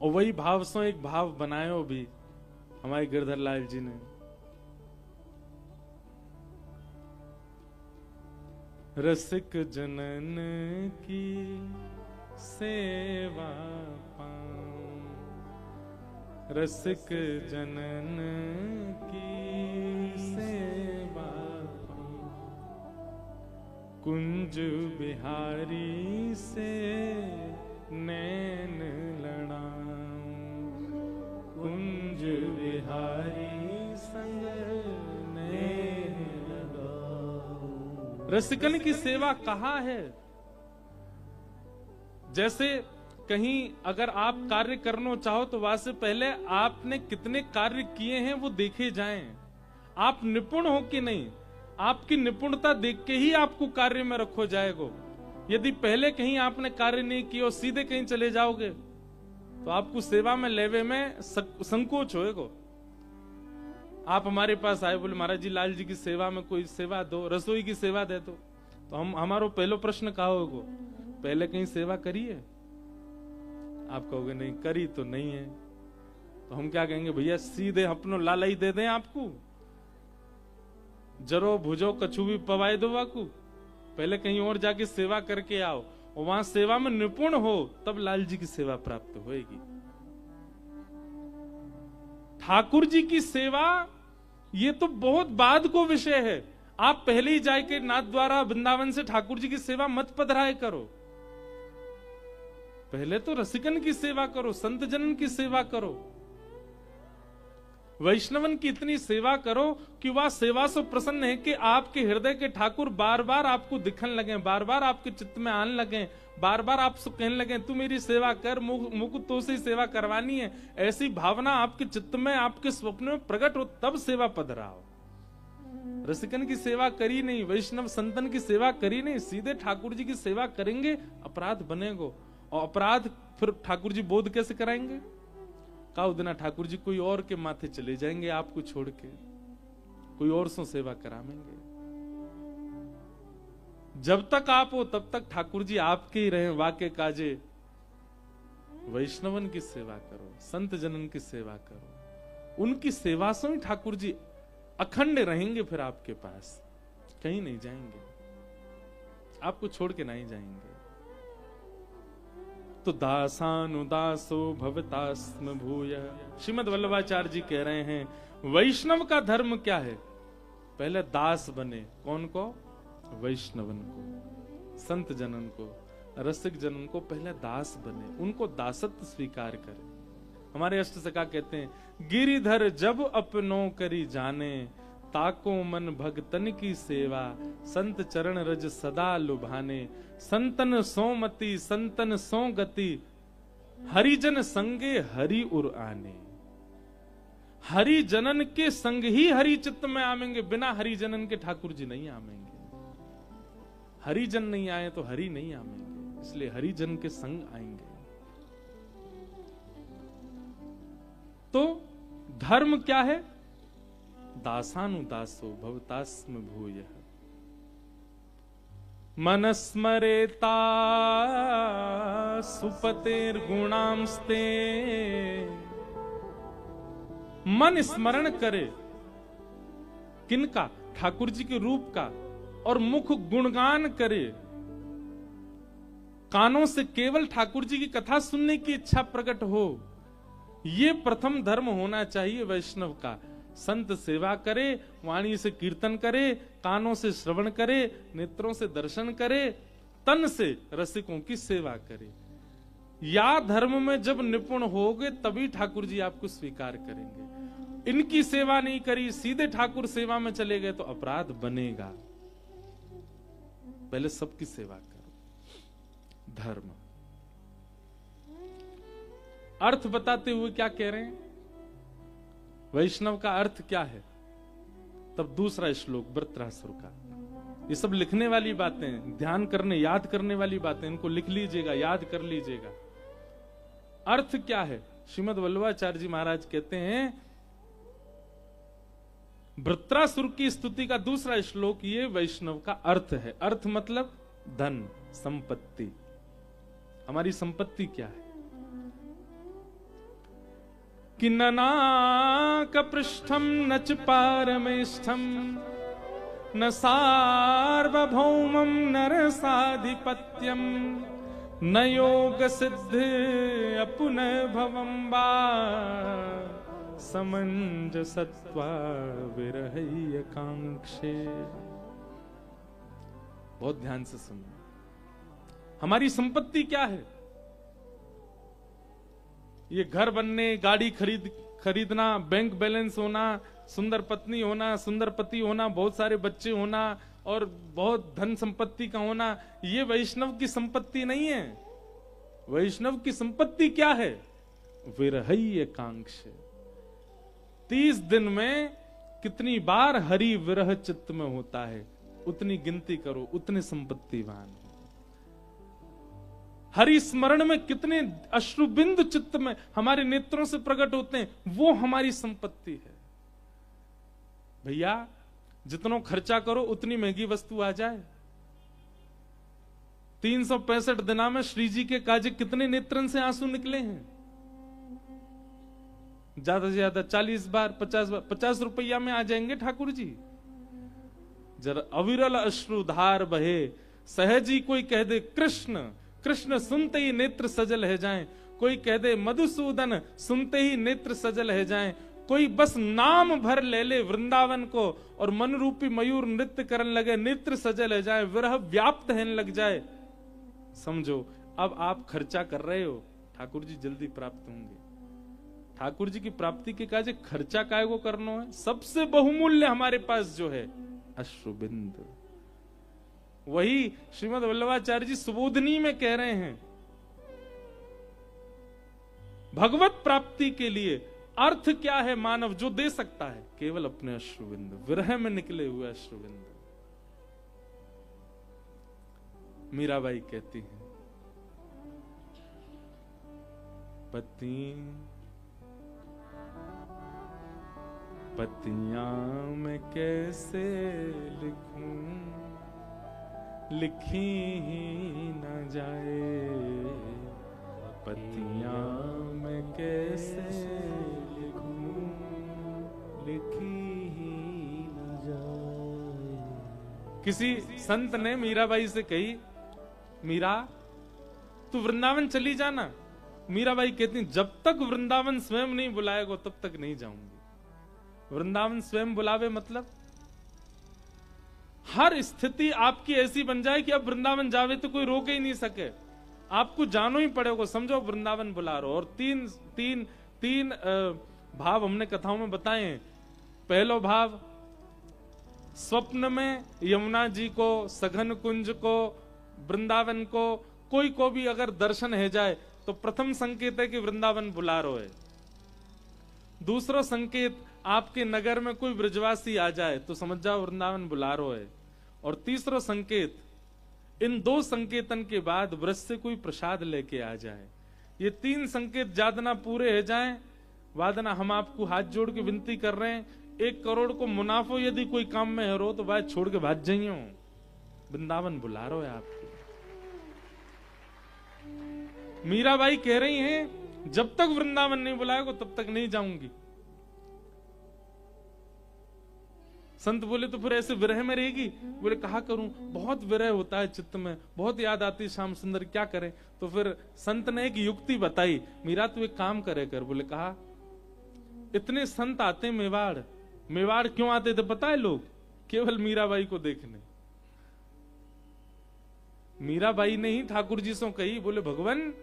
[SPEAKER 1] और वही भाव सो एक भाव बनायो भी हमारे गिरधर लाल जी ने रसिक जनन की सेवा पाऊं, रसिक जनन की सेवा पाऊं, कुंज बिहारी से नैन लड़ाऊं, कुंज बिहारी संग नैन लगाऊं। रसिकन की सेवा कहाँ है? जैसे कहीं अगर आप कार्य करना चाहो तो वहां से पहले आपने कितने कार्य किए हैं वो देखे जाएं। आप निपुण हो कि नहीं, आपकी निपुणता देख के ही आपको कार्य में रखो जाएगा। यदि पहले कहीं आपने कार्य नहीं किया और सीधे कहीं चले जाओगे तो आपको सेवा में लेवे में संकोच होएगा। आप हमारे पास आए, बोले महाराज जी लाल जी की सेवा में कोई सेवा दो, रसोई की सेवा दे दो, तो हम हमारो पहलो प्रश्न कहा होगा, पहले कहीं सेवा करी है? आप कहोगे नहीं करी तो नहीं है। तो हम क्या कहेंगे, भैया सीधे अपनो लाला ही दे दें आपको, जरो भुजो कछु भी पवाए दो वाकू, पहले कहीं और जाके सेवा करके आओ और वहां सेवा में निपुण हो तब लाल जी की सेवा प्राप्त होएगी। ठाकुर जी की सेवा ये तो बहुत बाद को विषय है। आप पहले ही जाके नाथ द्वारा वृंदावन से ठाकुर जी की सेवा मत पधराए करो, पहले तो रसिकन की सेवा करो, संत जनन की सेवा करो, वैष्णवन की इतनी सेवा करो कि वह सेवा से प्रसन्न है कि आपके हृदय के ठाकुर बार बार आपको दिखने लगे, बार बार आपके चित्त में आने लगे, बार बार आपसे कहने लगे तू मेरी सेवा कर, मुझको तो से सेवा करवानी है। ऐसी भावना आपके चित्त में, आपके स्वप्न में प्रकट हो तब सेवा पधराओ। रसिकन की सेवा करी नहीं, वैष्णव संतन की सेवा करी नहीं, सीधे ठाकुर जी की सेवा करेंगे, अपराध बनेगा। और अपराध फिर ठाकुर जी बोध कैसे कराएंगे? का उदना ठाकुर जी कोई और के माथे चले जाएंगे, आपको छोड़ के कोई और से सेवा कराएंगे। जब तक आप हो तब तक ठाकुर जी आपके ही रहे, वाके काजे। वैष्णवन की सेवा करो, संत जनन की सेवा करो, उनकी सेवा से ही ठाकुर जी अखंड रहेंगे, फिर आपके पास कहीं नहीं जाएंगे, आपको छोड़ के नहीं जाएंगे। तो दासानुदासो भवतास्म भूय, श्रीमद वल्लभाचार्य जी कह रहे हैं वैष्णव का धर्म क्या है? पहले दास बने। कौन को? वैष्णवन को, संत जनन को, रसिक जनन को पहले दास बने, उनको दासत्व स्वीकार करें। हमारे अष्ट सखा कहते हैं गिरिधर जब अपनो करी जाने, ताको मन भगतन की सेवा, संत चरण रज सदा लुभाने, संतन सोमति संतन सो गति, हरिजन संगे हरि उर आने। हरि जनन के संग ही हरि चित्त में आवेंगे, बिना हरि जनन के ठाकुर जी नहीं आवेंगे। हरिजन नहीं आए तो हरि नहीं आवेंगे, इसलिए हरिजन के संग आएंगे। तो धर्म क्या है? दासानुदासो भवतास्म भूयः, मनस्मरेता सुपतेर्गुणांस्ते। मन स्मरण करे किनका? ठाकुर जी के रूप का, और मुख गुणगान करे, कानों से केवल ठाकुर जी की कथा सुनने की इच्छा प्रकट हो। ये प्रथम धर्म होना चाहिए वैष्णव का। संत सेवा करे, वाणी से कीर्तन करे, कानों से श्रवण करे, नेत्रों से दर्शन करे, तन से रसिकों की सेवा करे। या धर्म में जब निपुण होगे तभी ठाकुर जी आपको स्वीकार करेंगे। इनकी सेवा नहीं करी, सीधे ठाकुर सेवा में चले गए तो अपराध बनेगा। पहले सबकी सेवा करो। धर्म अर्थ बताते हुए क्या कह रहे हैं? वैष्णव का अर्थ क्या है? तब दूसरा श्लोक वृत्रासुर का। ये सब लिखने वाली बातें, ध्यान करने, याद करने वाली बातें, इनको लिख लीजिएगा, याद कर लीजिएगा। अर्थ क्या है? श्रीमद वल्लभाचार्य जी महाराज कहते हैं वृत्रासुर की स्तुति का दूसरा श्लोक ये वैष्णव का अर्थ है। अर्थ मतलब धन, संपत्ति। हमारी संपत्ति क्या है? कि ननाक पृष्ठम नच पारमेष्ठम न सार्वभौमं नरसाधिपत्यं न योग सिद्धि अपुन भवं वा समंजसत्वा विरहय कांक्षे। बहुत ध्यान से सुनो, हमारी संपत्ति क्या है? ये घर बनने, गाड़ी खरीदना, बैंक बैलेंस होना, सुंदर पत्नी होना, सुंदर पति होना, बहुत सारे बच्चे होना और बहुत धन संपत्ति का होना, ये वैष्णव की संपत्ति नहीं है। वैष्णव की संपत्ति क्या है? विरहय कांक्ष। 30 दिन में कितनी बार हरि विरह चित्त में होता है, उतनी गिनती करो, उतने संपत्तिवान हो। हरि स्मरण में कितने अश्रुबिंदु चित्त में हमारे नेत्रों से प्रकट होते हैं, वो हमारी संपत्ति है। भैया जितना खर्चा करो उतनी महंगी वस्तु आ जाए। 365 दिना में श्री जी के काजे कितने नेत्रन से आंसू निकले हैं? ज्यादा से ज्यादा 40 बार, 50 बार, 50 रुपया में आ जाएंगे ठाकुर जी। जरा अविरल अश्रुधार बहे, सहज ही कोई कह दे कृष्ण, कृष्ण सुनते ही नेत्र सजल है जाएं। कोई कह दे मधुसूदन, सुनते ही नेत्र सजल है जाएं। कोई बस नाम भर ले ले वृंदावन को और मन रूपी मयूर नृत्य करने लगे, नेत्र सजल है जाए, विरह व्याप्त है लग जाए। समझो अब आप खर्चा कर रहे हो, ठाकुर जी जल्दी प्राप्त होंगे। ठाकुर जी की प्राप्ति के काज खर्चा काय को करना है? सबसे बहुमूल्य हमारे पास जो है अश्रुबिंद। वही श्रीमद् वल्लभाचार्य जी सुबोधनी में कह रहे हैं, भगवत प्राप्ति के लिए अर्थ क्या है मानव जो दे सकता है? केवल अपने अश्रुबिंद, विरह में निकले हुए अश्रुबिंद। मीराबाई कहती हैं, पतियां मैं कैसे लिखूं, लिखी ही न जाए। पतियां मैं कैसे लिखूं, लिखी ही न जाए। किसी संत ने मीराबाई से कही, मीरा तू वृंदावन चली जाना। मीराबाई कहती, जब तक वृंदावन स्वयं नहीं बुलाएगा तब तक नहीं जाऊंगी। वृंदावन स्वयं बुलावे मतलब हर स्थिति आपकी ऐसी बन जाए कि अब वृंदावन जावे तो कोई रोक ही नहीं सके, आपको जानो ही पड़ेगा। समझो वृंदावन बुला रहे हो। और तीन भाव हमने कथाओं में बताए हैं। पहलो भाव, स्वप्न में यमुना जी को, सघन कुंज को, वृंदावन को, कोई को भी अगर दर्शन है जाए तो प्रथम संकेत है कि वृंदावन बुला रहे है। दूसरा संकेत, आपके नगर में कोई ब्रजवासी आ जाए तो समझ जाओ वृंदावन बुला रहे है। और तीसरा संकेत, इन 2 संकेतन के बाद व्रज से कोई प्रसाद लेके आ जाए। ये 3 संकेत जादना पूरे हो जाएं, वादना हम आपको हाथ जोड़ के विनती कर रहे हैं, 1 करोड़ को मुनाफो यदि कोई काम में है रो तो बात छोड़ के भाग जाइयो, वृंदावन बुला रहे है आपको। मीराबाई कह रही हैं, जब तक वृंदावन नहीं बुलाएगा तब तक नहीं जाऊंगी। संत बोले तो फिर ऐसे विरह में रहेगी? बोले कहा करूं, बहुत विरह होता है चित्त में, बहुत याद आती है श्याम सुंदर, क्या करें? तो फिर संत ने एक युक्ति बताई, मीरा तू एक काम करे कर। बोले कहा, इतने संत आते मेवाड़, मेवाड़ क्यों आते थे पता है लोग? केवल मीराबाई को देखने। मीराबाई ने ही ठाकुर जी से कही, बोले भगवान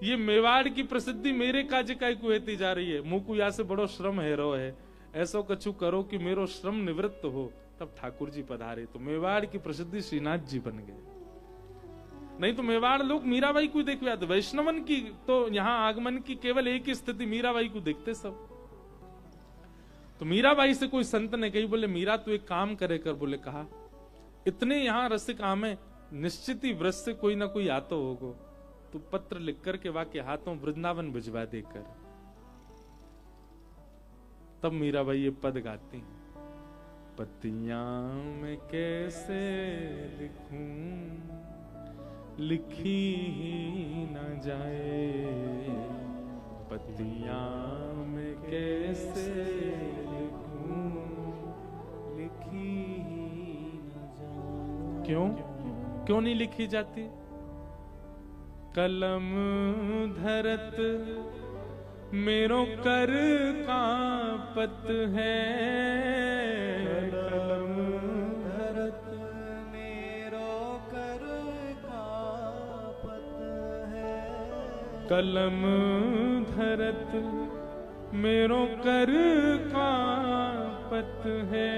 [SPEAKER 1] ये मेवाड़ की प्रसिद्धि मेरे काज काय को हेती जा रही है, मुकु या से बड़ो श्रम है रो है, ऐसो कछु करो कि मेरो श्रम निवृत्त हो। तब ठाकुर जी पधारे तो मेवाड़ की प्रसिद्धि श्रीनाथ जी बन गए। नहीं तो मेवाड़ लोग मीराबाई को देखते आते। वैष्णवन की तो यहाँ आगमन की केवल एक ही स्थिति, मीराबाई को देखते सब। तो मीराबाई से कोई संत ने कही, बोले मीरा तू एक काम करे कर। बोले कहा, इतने यहाँ रसिक आमे, निश्चित ही व्रत से कोई ना कोई आतो होगो, तू पत्र लिख करके वाके हाथों वृंदावन भिजवा देकर। तब मीराबाई ये पद गाती, पतियां मैं कैसे लिखूं, लिखी ही न जाए। पतियां मैं कैसे लिखूं, लिखी ही क्यों नहीं लिखी जाती? कलम धरत मेरो कर कांपत है,
[SPEAKER 2] कलम धरत मेरो कर कांपत है,
[SPEAKER 1] कलम धरत मेरो कर कांपत है,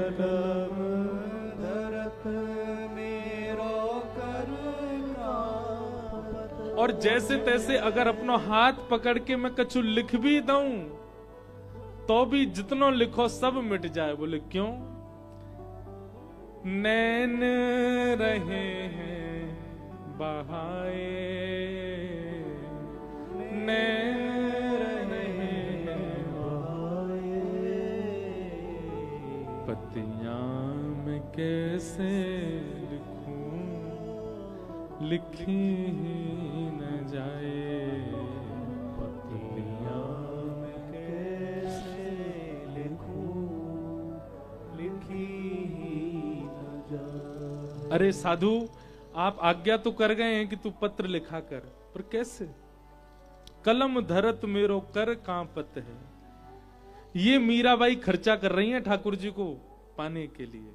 [SPEAKER 2] कलम धरत मेरो कर कांपत।
[SPEAKER 1] और जैसे तैसे अगर अपना हाथ पकड़ के मैं कछु लिख भी दूं तो भी जितनो लिखो सब मिट जाए। बोले क्यों? नैन रहे हैं बहाए, नैन रहे हैं
[SPEAKER 2] बहाए,
[SPEAKER 1] पतियां मैं कैसे लिखूं, लिखी ही न जाए,
[SPEAKER 2] पतियां मैं कैसे लिखूं, लिखी ही न जाए।
[SPEAKER 1] अरे साधु, आप आज्ञा तो कर गए हैं कि तू पत्र लिखा कर, पर कैसे? कलम धरत मेरो कर कांपत है। ये मीराबाई खर्चा कर रही हैं ठाकुर जी को पाने के लिए।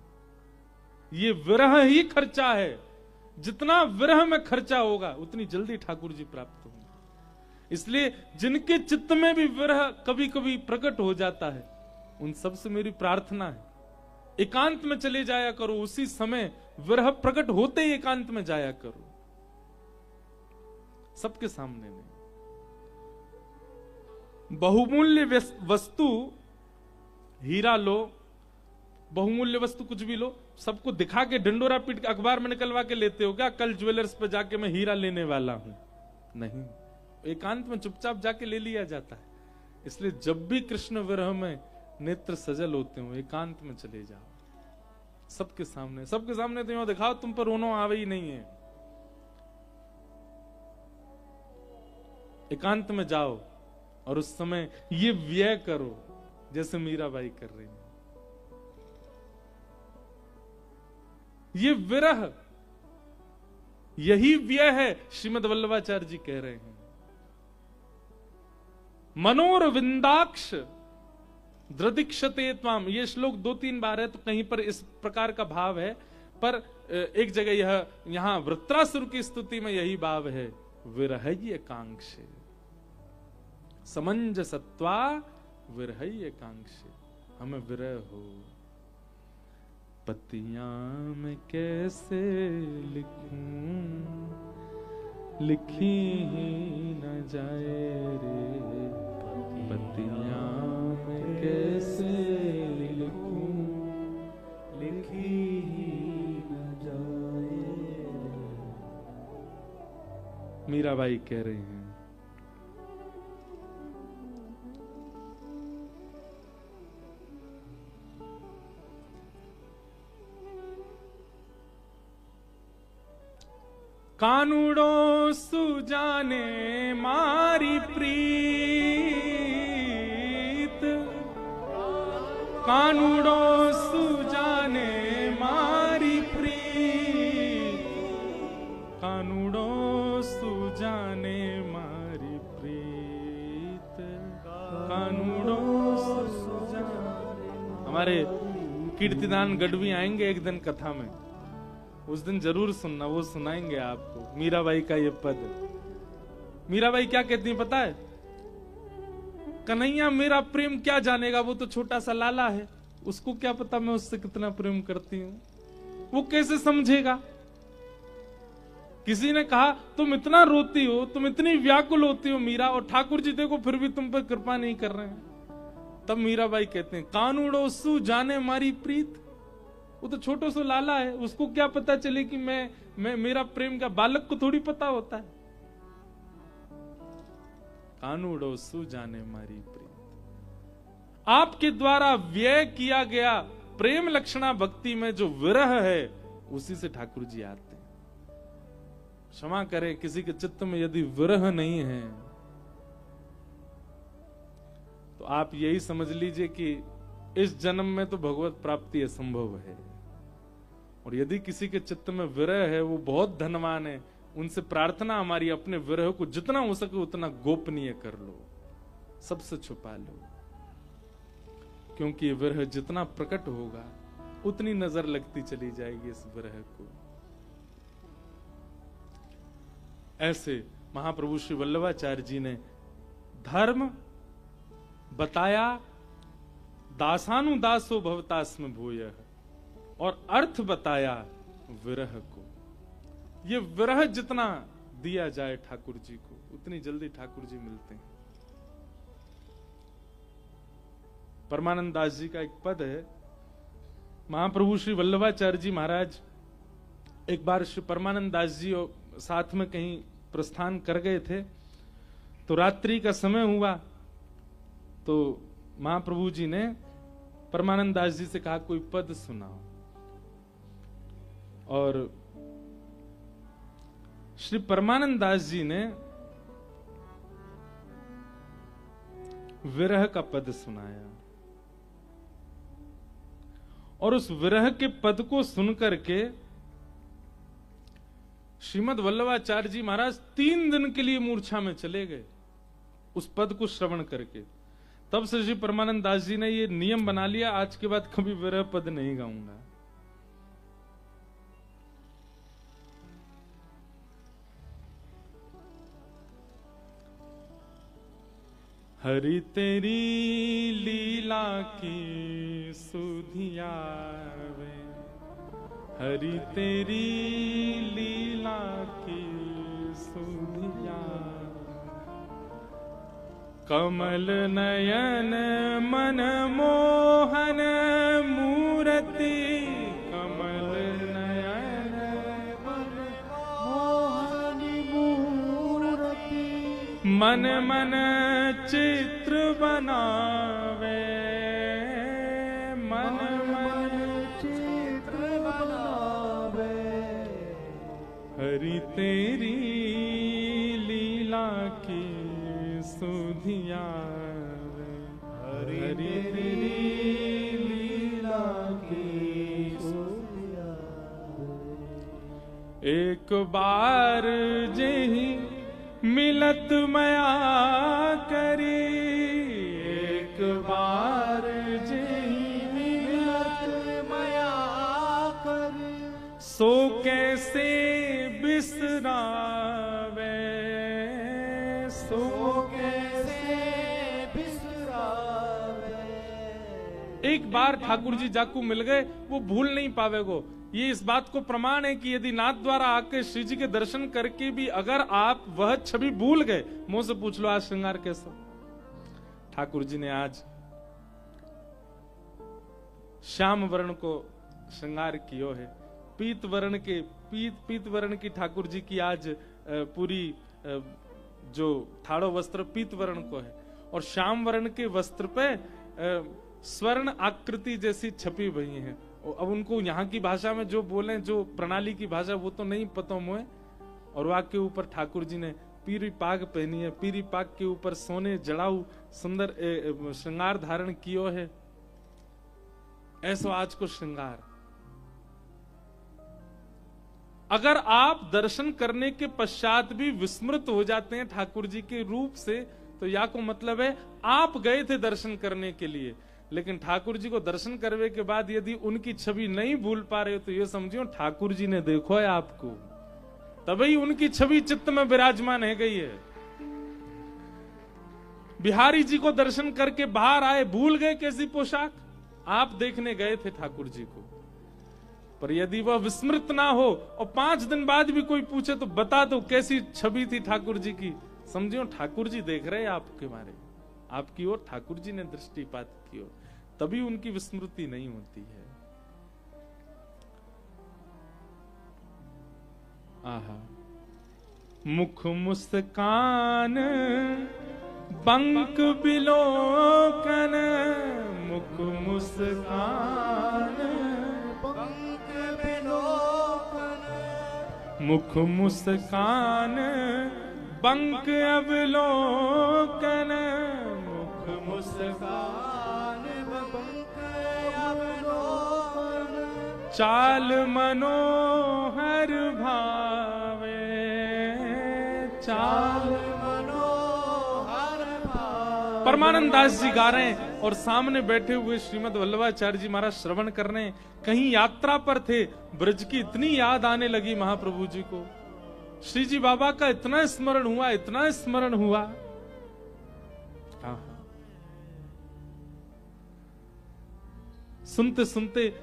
[SPEAKER 1] ये विरह ही खर्चा है। जितना विरह में खर्चा होगा उतनी जल्दी ठाकुर जी प्राप्त होंगे। इसलिए जिनके चित्त में भी विरह कभी कभी प्रकट हो जाता है, उन सब से मेरी प्रार्थना है, एकांत में चले जाया करो। उसी समय विरह प्रकट होते ही एकांत में जाया करो, सबके सामने नहीं। बहुमूल्य वस्तु, हीरा लो, बहुमूल्य वस्तु कुछ भी लो, सबको दिखा के ढिंडोरा पीट के अखबार में निकलवा के लेते हो क्या? कल ज्वेलर्स पे जाके मैं हीरा लेने वाला हूं, नहीं। एकांत में चुपचाप जाके ले लिया जाता है। इसलिए जब भी कृष्ण विरह में नेत्र सजल होते हो, एकांत में चले जाओ, सबके सामने। सबके सामने तो यूं दिखाओ तुम पर रोनो आवे ही नहीं है। एकांत में जाओ और उस समय ये व्यय करो जैसे मीराबाई कर रही है। ये विरह, यही व्यय है। श्रीमद वल्लभाचार्य जी कह रहे हैं, मनोर विंदाक्ष द्रदिक्षते त्वाम। ये श्लोक 2-3 बार है, तो कहीं पर इस प्रकार का भाव है, पर एक जगह यह यहां वृत्रासुर की स्तुति में यही भाव है, विरहय कांक्षे समंजसत्वा विरहय कांक्षे। हमें विरह हो। पतियां मैं कैसे लिखूं, लिखी ही न जाए रे, पतियां मैं कैसे लिखूं,
[SPEAKER 2] लिखी ही न जाए।
[SPEAKER 1] मीराबाई कह रही हैं, कानूड़ो सुजाने मारी प्रीत, कानूड़ो सुजाने मारी प्रीत, कानूड़ो सुजाने मारी प्रीत, कानूड़ो सुजाने। हमारे कीर्तिदान गढ़वी आएंगे एक दिन कथा में, उस दिन जरूर सुनना, वो सुनाएंगे आपको मीराबाई का ये पद। मीराबाई क्या कहती है पता है? कन्हैया मेरा प्रेम क्या जानेगा, वो तो छोटा सा लाला है, उसको क्या पता मैं उससे कितना प्रेम करती हूं, वो कैसे समझेगा। किसी ने कहा तुम इतना रोती हो, तुम इतनी व्याकुल होती हो मीरा, और ठाकुर जी देखो फिर भी तुम पर कृपा नहीं कर रहे हैं। तब मीराबाई कहते हैं, कानूड़ो सु जाने मारी प्रीत। वो तो छोटो सो लाला है, उसको क्या पता चले कि मैं मेरा प्रेम का, बालक को थोड़ी पता होता है। कानूड़ो सु जाने मारी प्रीत। आपके द्वारा व्यय किया गया प्रेम लक्षणा भक्ति में जो विरह है, उसी से ठाकुर जी आते हैं। क्षमा करें, किसी के चित्त में यदि विरह नहीं है तो आप यही समझ लीजिए कि इस जन्म में तो भगवत प्राप्ति असंभव है। और यदि किसी के चित्त में विरह है, वो बहुत धनवान है, उनसे प्रार्थना हमारी अपने विरह को जितना हो सके उतना गोपनीय कर लो, सबसे छुपा लो, क्योंकि ये विरह जितना प्रकट होगा उतनी नजर लगती चली जाएगी इस विरह को। ऐसे महाप्रभु श्री वल्लभाचार्य जी ने धर्म बताया, दासानुदासो भवतास्म भूयः, और अर्थ बताया विरह को। ये विरह जितना दिया जाए ठाकुर जी को, उतनी जल्दी ठाकुर जी मिलते हैं। परमानंद दास जी का एक पद है, महाप्रभु श्री वल्लभाचार्य जी महाराज एक बार श्री परमानंद दास जी साथ में कहीं प्रस्थान कर गए थे, तो रात्रि का समय हुआ, तो महाप्रभु जी ने परमानंद दास जी से कहा कोई पद सुनाओ, और श्री परमानंद दास जी ने विरह का पद सुनाया, और उस विरह के पद को सुनकर के श्रीमद् वल्लभाचार्य जी महाराज 3 दिन के लिए मूर्छा में चले गए उस पद को श्रवण करके। तब से श्री परमानंद दास जी ने ये नियम बना लिया, आज के बाद कभी विरह पद नहीं गाऊंगा। हरि तेरी लीला की सुधियावे, हरि तेरी लीला की सुधिया, कमल नयन मन मोहन मूर्ति, कमल नयन मन मोहन मूर्ति, मन मन चित्र बनावे, मन मन चित्र बनावे, हरि तेरी लीला की सुधिया, हरि तेरी लीला की सुधिया। एक बार जेहि मिलत मया करी, एक बार जेहि मिलत मया करी, सो कैसे बिसरावे, सो कैसे बिसरावे। एक बार ठाकुर जी जाकू मिल गए, वो भूल नहीं पावेगो। ये इस बात को प्रमाण है कि यदि नाथ द्वारा आके श्री जी के दर्शन करके भी अगर आप वह छवि भूल गए, मुंह से पूछ लो आज श्रृंगार कैसा। ठाकुर जी ने आज श्याम वर्ण को श्रृंगार कियो है, पीत वर्ण की ठाकुर जी की आज पूरी जो ठाड़ो वस्त्र पीत वर्ण को है, और श्याम वर्ण के वस्त्र पे स्वर्ण आकृति जैसी छपी हुई है। अब उनको यहाँ की भाषा में जो बोले, जो प्रणाली की भाषा, वो तो नहीं पता मुझे। और वहां के ऊपर ठाकुर जी ने पीरी पाग पहनी है, पीरी पाग के ऊपर सोने जड़ाऊ सुंदर श्रृंगार धारण कियो है। ऐसो आज को श्रृंगार। अगर आप दर्शन करने के पश्चात भी विस्मृत हो जाते हैं ठाकुर जी के रूप से, तो या को मतलब है आप गए थे दर्शन करने के लिए, लेकिन ठाकुर जी को दर्शन करने के बाद यदि उनकी छवि नहीं भूल पा रहे हो, तो ये समझियो ठाकुर जी ने देखो है आपको, तभी उनकी छवि चित्त में विराजमान है गई है। बिहारी जी को दर्शन करके बाहर आए, भूल गए कैसी पोशाक, आप देखने गए थे ठाकुर जी को। पर यदि वह विस्मृत ना हो और 5 दिन बाद भी कोई पूछे तो बता दो कैसी छवि थी ठाकुर जी की, समझियो ठाकुर जी देख रहे हैं आपके मारे, आपकी ओर ठाकुर जी ने दृष्टिपात की ओर, तभी उनकी विस्मृति नहीं होती है। आहा, मुख मुस्कान बंक बिलोकन, मुख मुस्कान बंक बिलोकन, मुख मुस्कान बंक अवलोकन, मुख मुस्कान बंक अवलोकन, चाल मनोहर भावे, चाल
[SPEAKER 2] मनोहर भावे।
[SPEAKER 1] परमानंद दास जी गा रहे हैं और सामने बैठे हुए श्रीमद वल्लभाचार्य जी महाराज श्रवण कर रहे हैं। कहीं यात्रा पर थे, ब्रज की इतनी याद आने लगी महाप्रभु जी को, श्री जी बाबा का इतना स्मरण हुआ, इतना स्मरण हुआ। सुनते सुनते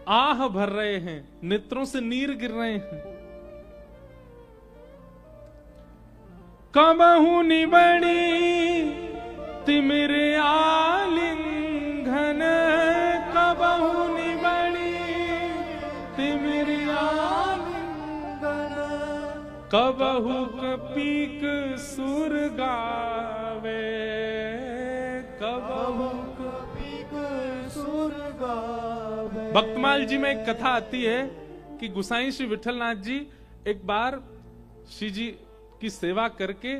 [SPEAKER 1] आह भर रहे हैं, नेत्रों से नीर गिर रहे हैं। कबहू निबड़ी तिमिर आलिंगन, कबहू निबड़ी तिमिर आलिंगन, कबहू कपीक सुर गावे, कबहू
[SPEAKER 2] कपीक सुर गावे।
[SPEAKER 1] भक्तमाल जी में एक कथा आती है कि गुसाई श्री विठलनाथ जी एक बार श्री जी की सेवा करके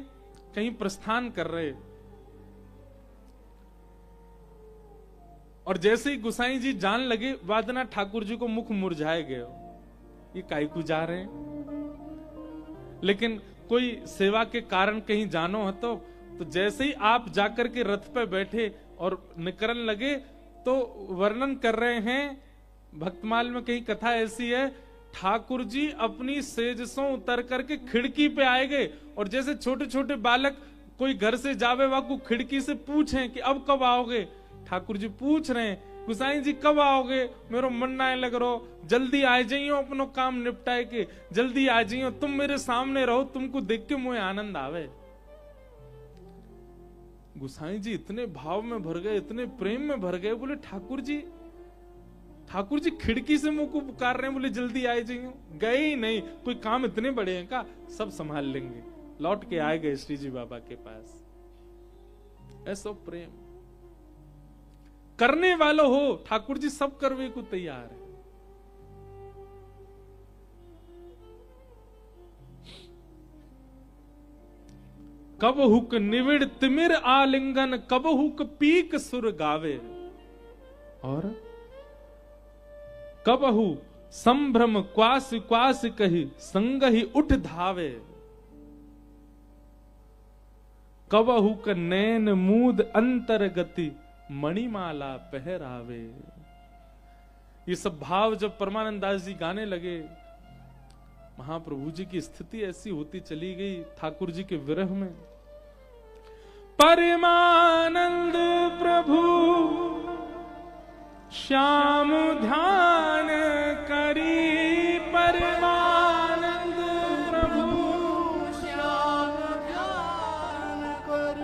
[SPEAKER 1] कहीं प्रस्थान कर रहे, और जैसे ही गुसाई जी जान लगे, वादना ठाकुर जी को मुख मुरझाए गए, ये काहे को जा रहे हैं। लेकिन कोई सेवा के कारण कहीं जानो है तो जैसे ही आप जाकर के रथ पे बैठे और निकलने लगे, तो वर्णन कर रहे हैं भक्तमाल में कहीं कथा ऐसी है, ठाकुर जी अपनी सेज से उतर करके खिड़की पे आए गए, और जैसे छोटे छोटे बालक कोई घर से जावे वाकू खिड़की से पूछें कि अब कब आओगे, ठाकुर जी पूछ रहे हैं गुसाई जी कब आओगे, मेरा मन ना लग रहो, जल्दी आ जाइयो, अपनो काम निपटाए के जल्दी आ जाइयो, तुम मेरे सामने रहो, तुमको देख के मुझे आनंद आवे। गुसाई जी इतने भाव में भर गए, इतने प्रेम में भर गए, बोले ठाकुर जी खिड़की से मुंह को पुकार रहे हैं, बोले जल्दी आए जाइयो। गए ही नहीं, कोई काम इतने बड़े हैं का, सब संभाल लेंगे। लौट के आए गए श्री जी बाबा के पास। ऐसा प्रेम करने वालों हो, ठाकुर जी सब करवे को तैयार है। कब हुक निविड़ तिमिर आलिंगन, कब हुक पीक सुर गावे, और कबहू संभ्रम क्वास क्वास कही संग ही उठ धावे, कबहू क नैन मूद अंतर गति मणिमाला पहरावे। ये सब भाव जब परमानंद दास जी गाने लगे, महाप्रभु जी की स्थिति ऐसी होती चली गई ठाकुर जी के विरह में। परमानंद प्रभु श्याम ध्यान करी, परमानंद प्रभु
[SPEAKER 2] श्याम ध्यान कर,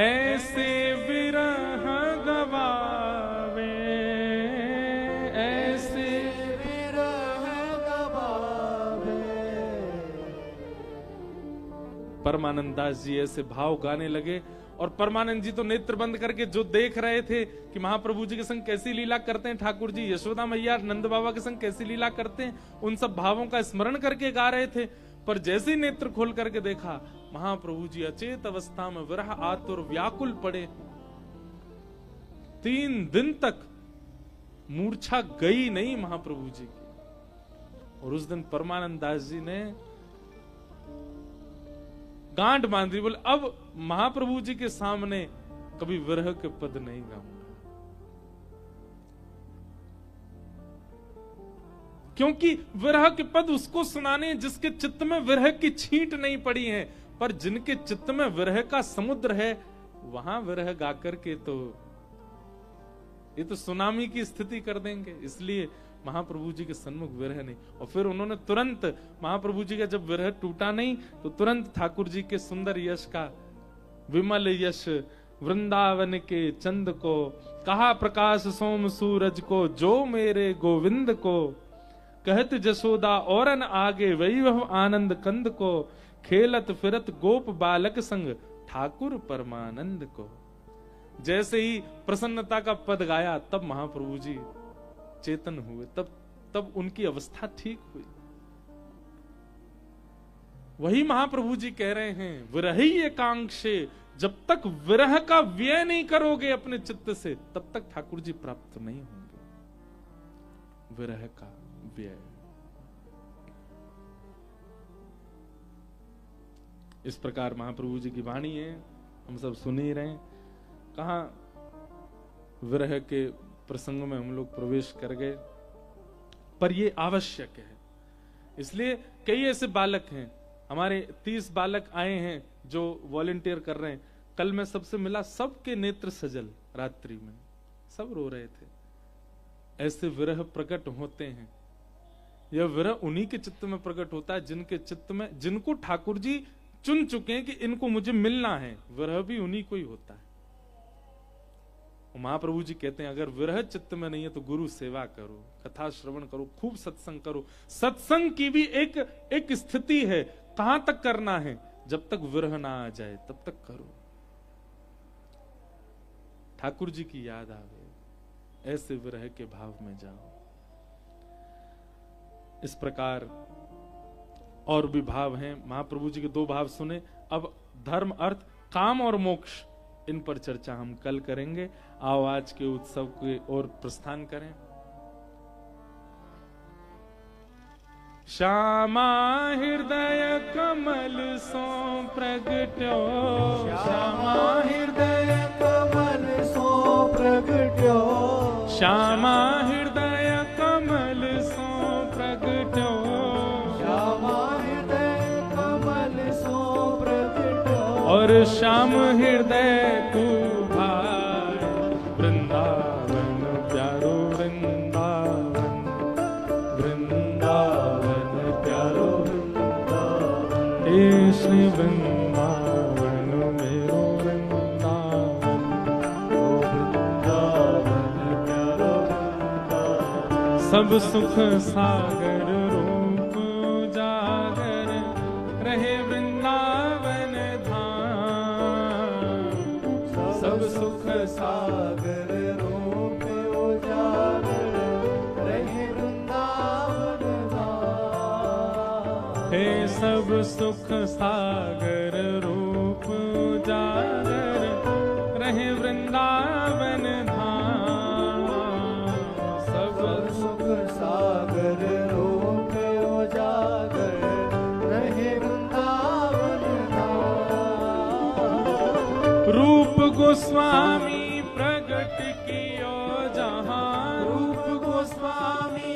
[SPEAKER 1] ऐसे विरह गवावे, ऐसे
[SPEAKER 2] विरह गवावे।
[SPEAKER 1] परमानंद दास जी ऐसे भाव गाने लगे, और परमानंद जी तो नेत्र बंद करके जो देख रहे थे कि महाप्रभु जी के संग कैसी लीला करते हैं ठाकुर जी, यशोदा मैया नंद बाबा के संग कैसी लीला करते हैं, उन सब भावों का स्मरण करके गा रहे थे। पर जैसे ही नेत्र खोल करके देखा, महाप्रभु जी अचेत अवस्था में विरह आतुर व्याकुल पड़े। 3 दिन तक मूर्छा गई नहीं महाप्रभु जी की। और उस दिन परमानंद दास जी ने गांठ बांध दी, बोले अब महाप्रभु जी के सामने कभी विरह के पद नहीं गाऊंगा, क्योंकि विरह के पद उसको सुनाने जिसके चित्त में विरह की छींट नहीं पड़ी है। पर जिनके चित्त में विरह का समुद्र है, वहां विरह गाकर के तो ये तो सुनामी की स्थिति कर देंगे। इसलिए महाप्रभु जी के सन्मुख विरह नहीं। और फिर उन्होंने तुरंत, महाप्रभु जी का जब विरह टूटा नहीं, तो तुरंत ठाकुर जी के सुंदर यश का, विमल यश वृंदावन के चंद को, कहा प्रकाश सोम सूरज को, जो मेरे गोविंद को, कहत जसोदा औरन आगे वैभव आनंद कंद को, खेलत फिरत गोप बालक संग ठाकुर परमानंद को। जैसे ही प्रसन्नता का पद गाया, तब महाप्रभु जी चेतन हुए, तब उनकी अवस्था ठीक हुई। वही महाप्रभु जी कह रहे हैं, विरही एकांक्षे, जब तक विरह का व्यय नहीं करोगे अपने चित्त से, तब तक ठाकुर जी प्राप्त नहीं होंगे। विरह का व्यय। इस प्रकार महाप्रभु जी की वाणी है, हम सब सुन ही रहे हैं। कहाँ विरह के प्रसंग में हम लोग प्रवेश कर गए, पर ये आवश्यक है। इसलिए कई ऐसे बालक हैं, हमारे 30 बालक आए हैं जो वॉलेंटियर कर रहे हैं। कल मैं सबसे मिला, सबके नेत्र सजल, रात्रि में सब रो रहे थे। ऐसे विरह प्रकट होते हैं। यह विरह उन्हीं के चित्त में प्रकट होता है जिनके चित्त में, जिनको ठाकुर जी चुन चुके हैं कि इनको मुझे मिलना है। विरह भी उन्हीं को ही होता है। महाप्रभु जी कहते हैं अगर विरह चित्त में नहीं है तो गुरु सेवा करो, कथा श्रवण करो, खूब सत्संग करो। सत्संग की भी एक स्थिति है, कहां तक करना है, जब तक विरह ना आ जाए तब तक करो। ठाकुर जी की याद आवे, ऐसे विरह के भाव में जाओ। इस प्रकार और भी भाव हैं। महाप्रभु जी के 2 भाव सुने। अब धर्म, अर्थ, काम और मोक्ष, इन पर चर्चा हम कल करेंगे। आओ आज के उत्सव की ओर प्रस्थान करें। श्यामा हृदय कमल सो प्रगट्यो,
[SPEAKER 2] श्यामा हृदय कमल सो प्रगट्यो,
[SPEAKER 1] श्यामा हृदय कमल सो प्रगट्यो,
[SPEAKER 2] श्यामा हृदय कमल सो प्रगट्यो,
[SPEAKER 1] और श्याम हृदय को भाई वृंदावन प्यारो वृंदावन, वृंदावन प्यारो वृंदावन, हे श्री वृंदावन मेरो वृंदावन,
[SPEAKER 2] ओ वृंदावन प्यारो वृंदावन,
[SPEAKER 1] सब सुख सागर रूप उजागर रहे वृंदावन धाम,
[SPEAKER 2] सब सुख सागर रूप उजागर रहे वृंदावन धाम,
[SPEAKER 1] हे सब सुख सागर रूप उजागर रहे वृंदावन धाम, सब
[SPEAKER 2] सुख सागर रूप उजागर रहे वृंदावन धाम,
[SPEAKER 1] रूप गोस्वामी प्रगट कियो जहां,
[SPEAKER 2] रूप गोस्वामी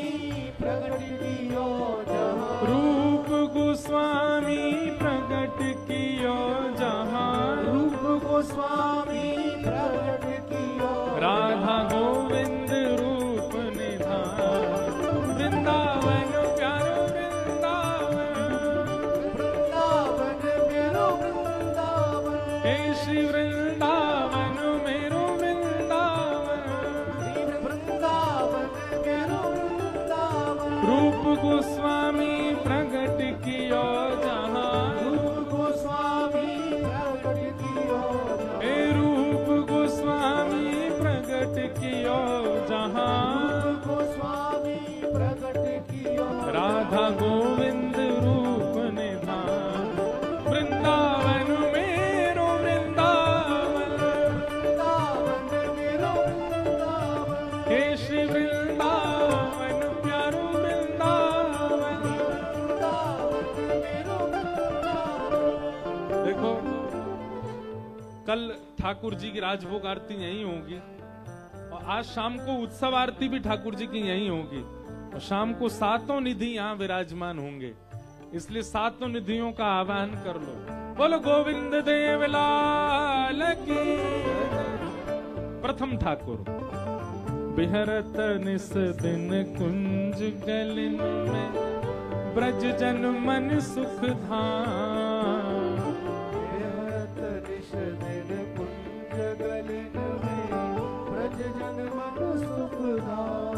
[SPEAKER 2] प्रगट कियो जहां,
[SPEAKER 1] रूप गोस्वामी प्रगट कियो जहां,
[SPEAKER 2] रूप गोस्वामी प्रगट कियो
[SPEAKER 1] राधा गोविंद रूप निधान, वृंदावन प्यारो वृंदावन,
[SPEAKER 2] वृंदावन मेरो वृंदावन,
[SPEAKER 1] हे श्री वृंदावन मेरो वृंदावन,
[SPEAKER 2] वृंदावन मेरो वृंदावन,
[SPEAKER 1] रूप गोस्वामी प्रगट कियो जहां,
[SPEAKER 2] रूप गोस्वामी प्रगट कियो जहां,
[SPEAKER 1] हे रूप गोस्वामी प्रगट कियो जहां,
[SPEAKER 2] रूप गोस्वामी प्रगट कियो
[SPEAKER 1] राधा गोविंद रूप निधान, वृंदावन मेरो वृंदावन,
[SPEAKER 2] वृंदावन मेरो वृंदावन,
[SPEAKER 1] हे श्री वृंदावन प्यारो वृंदावन।
[SPEAKER 2] वृंदावन मेरो वृंदावन।
[SPEAKER 1] देखो कल ठाकुर जी की राजभोग आरती यहीं होगी, और आज शाम को उत्सव आरती भी ठाकुर जी की यहीं होगी, और शाम को 7 निधि यहाँ विराजमान होंगे। इसलिए 7 निधियों का आह्वान कर लो। बोलो गोविंद देवलाल की। प्रथम ठाकुर बिहरत निस दिन कुंज गलिन में, ब्रज जन मन सुख धाम,
[SPEAKER 2] बेहत निश दिन कुंज गलिन में, ब्रज जन मन सुख धाम,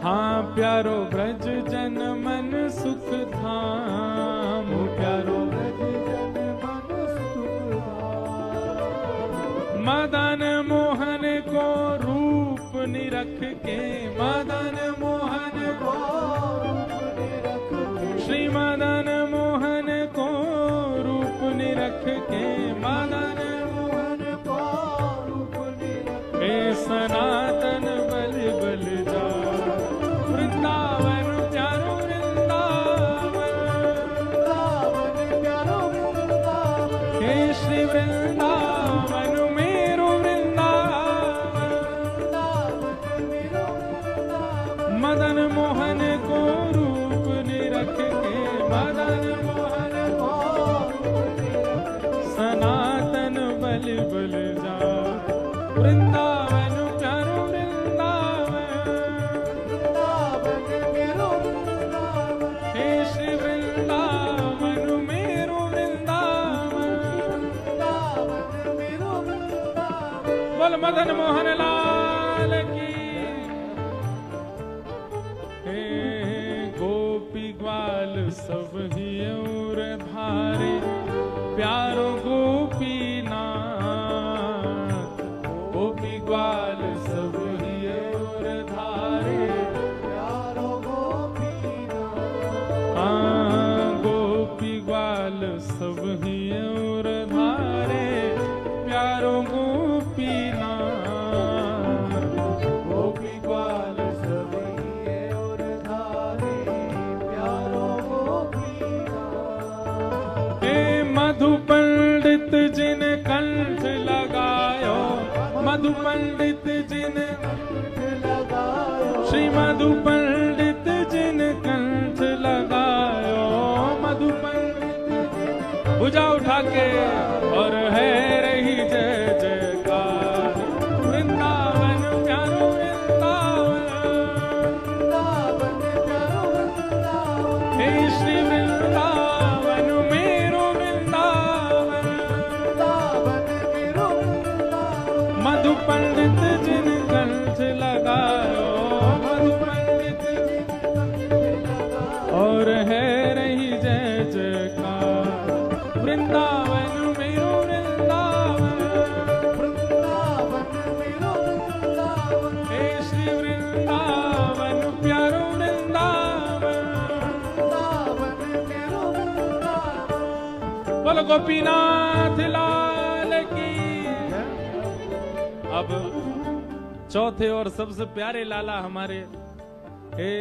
[SPEAKER 1] हाँ प्यारो ब्रज जन मन सुख धाम, प्यारो
[SPEAKER 2] ब्रज जन मन सुख धाम,
[SPEAKER 1] मदन मोहन को रूप निरख के, मदन मोहन को,
[SPEAKER 2] रूप निरख के,
[SPEAKER 1] श्री मदन मोहन को रूप निरख के, मदन
[SPEAKER 2] मोहन को रूप निरख
[SPEAKER 1] हे सनातन बल बल जा, वृंदावन श्री वृंदावन मेरो वृंदावन, मदन मोहन को रूप निरख के, मदन मोहन को सनातन बल बल जा, वृंदावन प्यारो वृंदावन, हे श्री वृंदावन मेरो वृंदावन, बोल मदन मोहन लाल की। हे गोपी ग्वाल सब ही और धारे, प्यारो गोपीनाथ, गोपी ग्वाल सब ही और धारे,
[SPEAKER 2] प्यारो गोपीनाथ,
[SPEAKER 1] हाँ गोपी ग्वाल सब ही और धारे, प्यारो गोपीनाथ,
[SPEAKER 2] गोपी ग्वाल सभी और धारे, प्यारो गोपीनाथ।
[SPEAKER 1] हे मधु पंडित जिन कंठ लगायो, मधु पंडित जिन,
[SPEAKER 2] लगायो
[SPEAKER 1] श्री मधु पंडित जिन कंठ लगायो, मधु पंडित भुजा उठा के, और है रही जय जयकार, वृंदावन प्यारो वृंदावन, हे श्री वृंदावन मेरो वृंदावन, मधु पंडित जिन कंठ लगायो, मधु पंडित और है रही जय जयकार, वृंदावन मेरो वृंदावन, हे श्री वृंदावन प्यारो वृंदावन, बोलो गोपीनाथ लाल की। अब चौथे और सबसे प्यारे लाला हमारे हे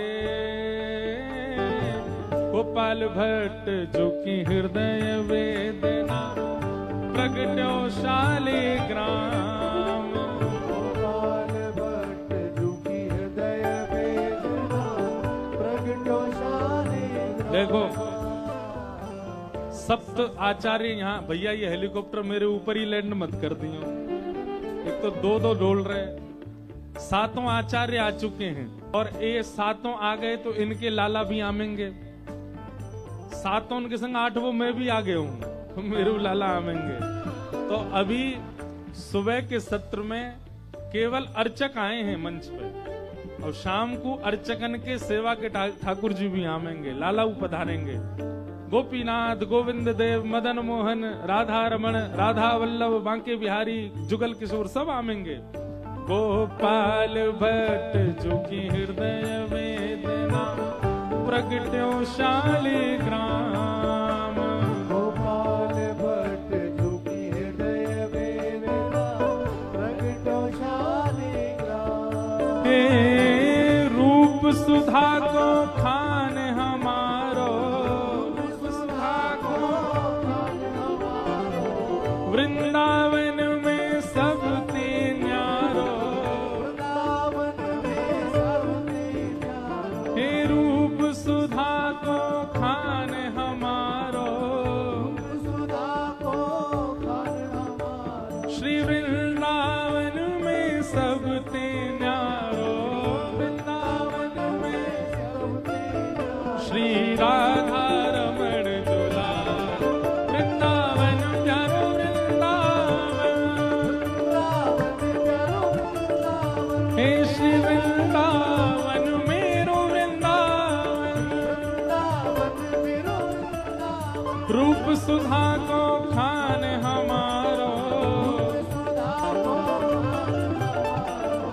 [SPEAKER 1] गोपाल भट्ट, जो कि हृदय वेदना प्रगट्यो शालिग्राम,
[SPEAKER 2] गोपाल भट्ट जुकी हृदय वेदना प्रगटो शालिग्राम।
[SPEAKER 1] देखो सप्त आचार्य यहाँ, भैया ये हेलीकॉप्टर मेरे ऊपर ही लैंड मत कर दियो, एक तो दो दो डोल रहे, सातों आचार्य आ चुके हैं, और ये सातों आ गए तो इनके लाला भी आमेंगे, सातों उनके संग आठवों मैं भी आ गया हूं, तो मेरे लाला आमेंगे। तो अभी सुबह के सत्र में केवल अर्चक आए हैं मंच पे, और शाम को अर्चकन के सेवा के ठाकुर जी भी आमेंगे, लाला पधारेंगे। गोपीनाथ, गोविंद देव, मदन मोहन, राधा रमण, राधा वल्लभ, बांके बिहारी, जुगल किशोर सब आमेंगे। गोपाल भट्ट जो की हृदय वेदना प्रगट्यो शालिग्राम,
[SPEAKER 2] गोपाल भट्ट जुकी हृदय वेदना प्रगटो शालिग्राम।
[SPEAKER 1] हे रूप सुधा को खान हमारो, रूप सुधा को
[SPEAKER 2] खान हमारो,
[SPEAKER 1] वृंदावन में सब ते न्यारो,
[SPEAKER 2] वृंदावन में सब न्यारो।
[SPEAKER 1] हे रूप सुधा को खान हमारो,
[SPEAKER 2] सुधा को खान हमारो,
[SPEAKER 1] श्री वृंदावन में सब ते न्यारो, वृंदावन में
[SPEAKER 2] सब न्यारो।
[SPEAKER 1] श्री राधा रमण दुलार, वृंदावन प्यारो वृंदावन, हे श्री वृंदावन मेरो वृंदावन, रूप सुधा को खान हमारो,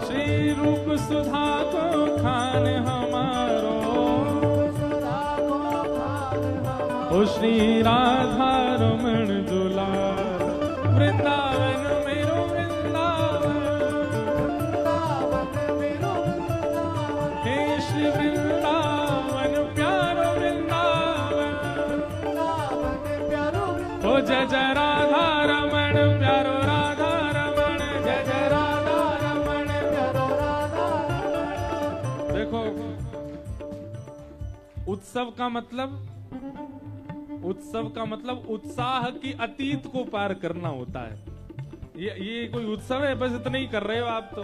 [SPEAKER 1] श्री रूप सुधा को खान हमारो, ओ श्री राधा रमण दुलार, वृंदावन मेरो वृंदावन, हे श्री वृंदावन प्यारो वृंदावन, ओ जय जय राधा रमण उत्सव का मतलब उत्साह की अतीत को पार करना होता है। ये कोई उत्सव है? बस इतना ही कर रहे हो आप तो।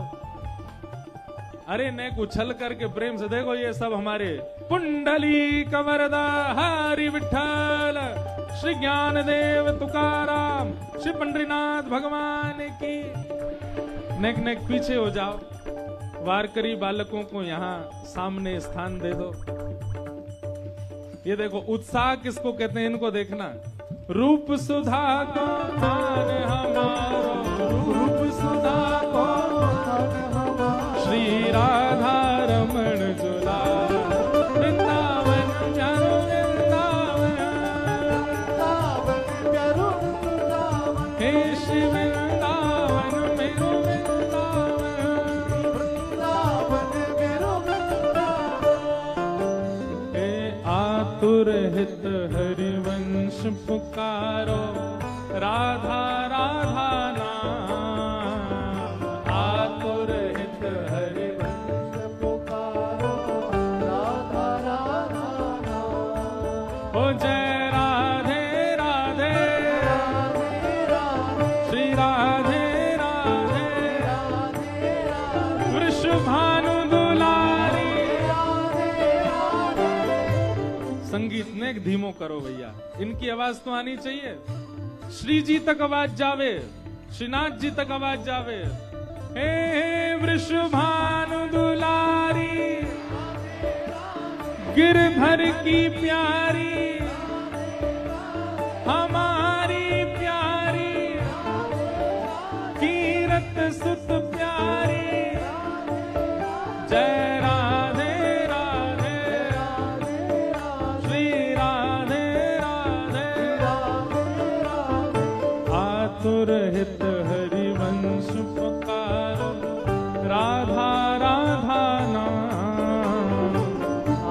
[SPEAKER 1] अरे नेक उछल करके प्रेम से देखो, ये सब हमारे कुंडली कवरदा हरि विठ्ठल, श्री ज्ञानदेव तुकाराम, श्री पंडरीनाथ भगवान की। नेक नेक पीछे हो जाओ, वारकरी बालकों को यहाँ सामने स्थान दे दो। ये देखो उत्साह किसको कहते हैं, इनको देखना। रूप सुधा को मान हमारो, रूप सुधा को श्री राधा रमण जुलाल, वृंदावन प्यारो वृंदावन, हे श्री वृंदावन मेरो वृंदावन, हे आतुर हित हरिवंश पुकारो, राधा राधा नाम, आतुर हित हरिवंश पुकारो, राधा राधा नाम। ओ जय राधे राधे, श्री राधे राधे, वृषभानु दुलारी। संगीत ने धीमो करो भैया, इनकी आवाज तो आनी चाहिए। श्री जी तक आवाज जावे, श्रीनाथ जी तक आवाज जावे। हे वृषभानु दुलारी, गिरधर की प्यारी, हमारी प्यारी, कीरत सुत प्यारी। जय राधे राधे, श्री राधे राधे, आतुर हित हरिवंश पुकारो, राधा राधा नाम,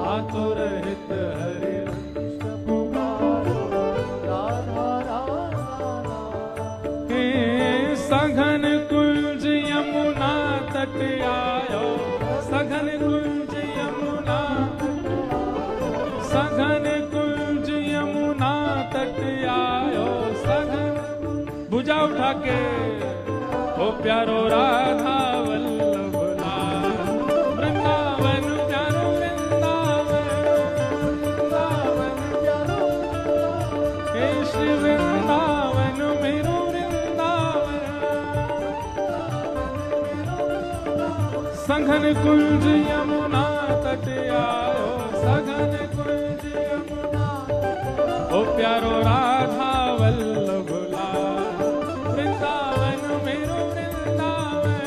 [SPEAKER 1] आतुर हित हरिवंश पुकारो, राधा राधा नाम। हे सघन कुंज यमुना तट आयो, सघन कुंज यमुना, सघन कुंज यमुना तट आयो, सघन। भुजा उठा के ओ प्यारो राधा वल्लभ लाल, वृंदावन प्यारो वृंदावन, वृंदावन प्यारो, हे श्री वृंदावन मेरो वृंदावन। सघन कुंज यमुना तट आयो, सघन कुंज यमुना, ओ प्यारो राधा वल्लभ लाल, वृंदावन मेरो वृंदावन,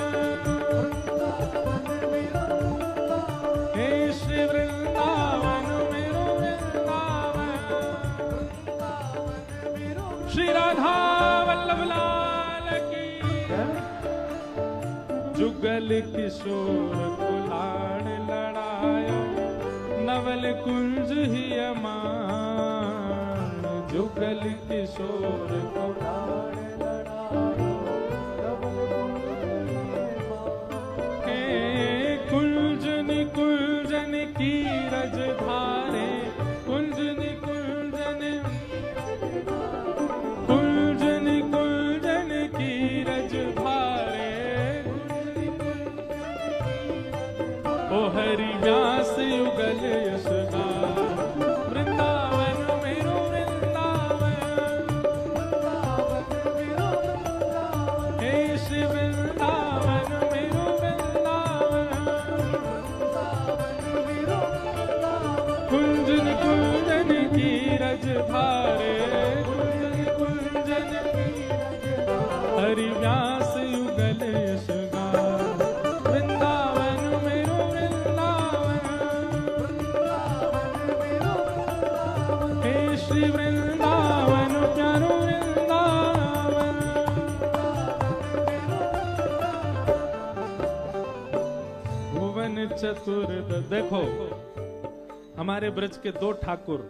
[SPEAKER 1] हे श्री वृंदावन मेरो वृंदावन, श्री राधा वल्लभ लाल की। जुगल किशोर कुलाड़ लड़ायो, नवल कुंज ही अमान, जुगल किशोर कुलाड़ लड़ायो, नवल कुंजन कुंजन की रज धारे, कुंजन कुंजन, कुंजन कुंजन की रज धारे। ओ हरि व्यास युगल यशगान, वृंदावन मेरो वृंदावन, हे श्री वृंदावन मेरो वृंदावन। कुंजन कुंजन की रज धारे, कुंजन कुंजन की हरि व्यास युगल यशगान, वृंदावन मेरो वृंदावन, हे श्री वृंदावन प्यारो वृंदावन। भुवन चतुर्द, देखो हमारे ब्रज के दो ठाकुर,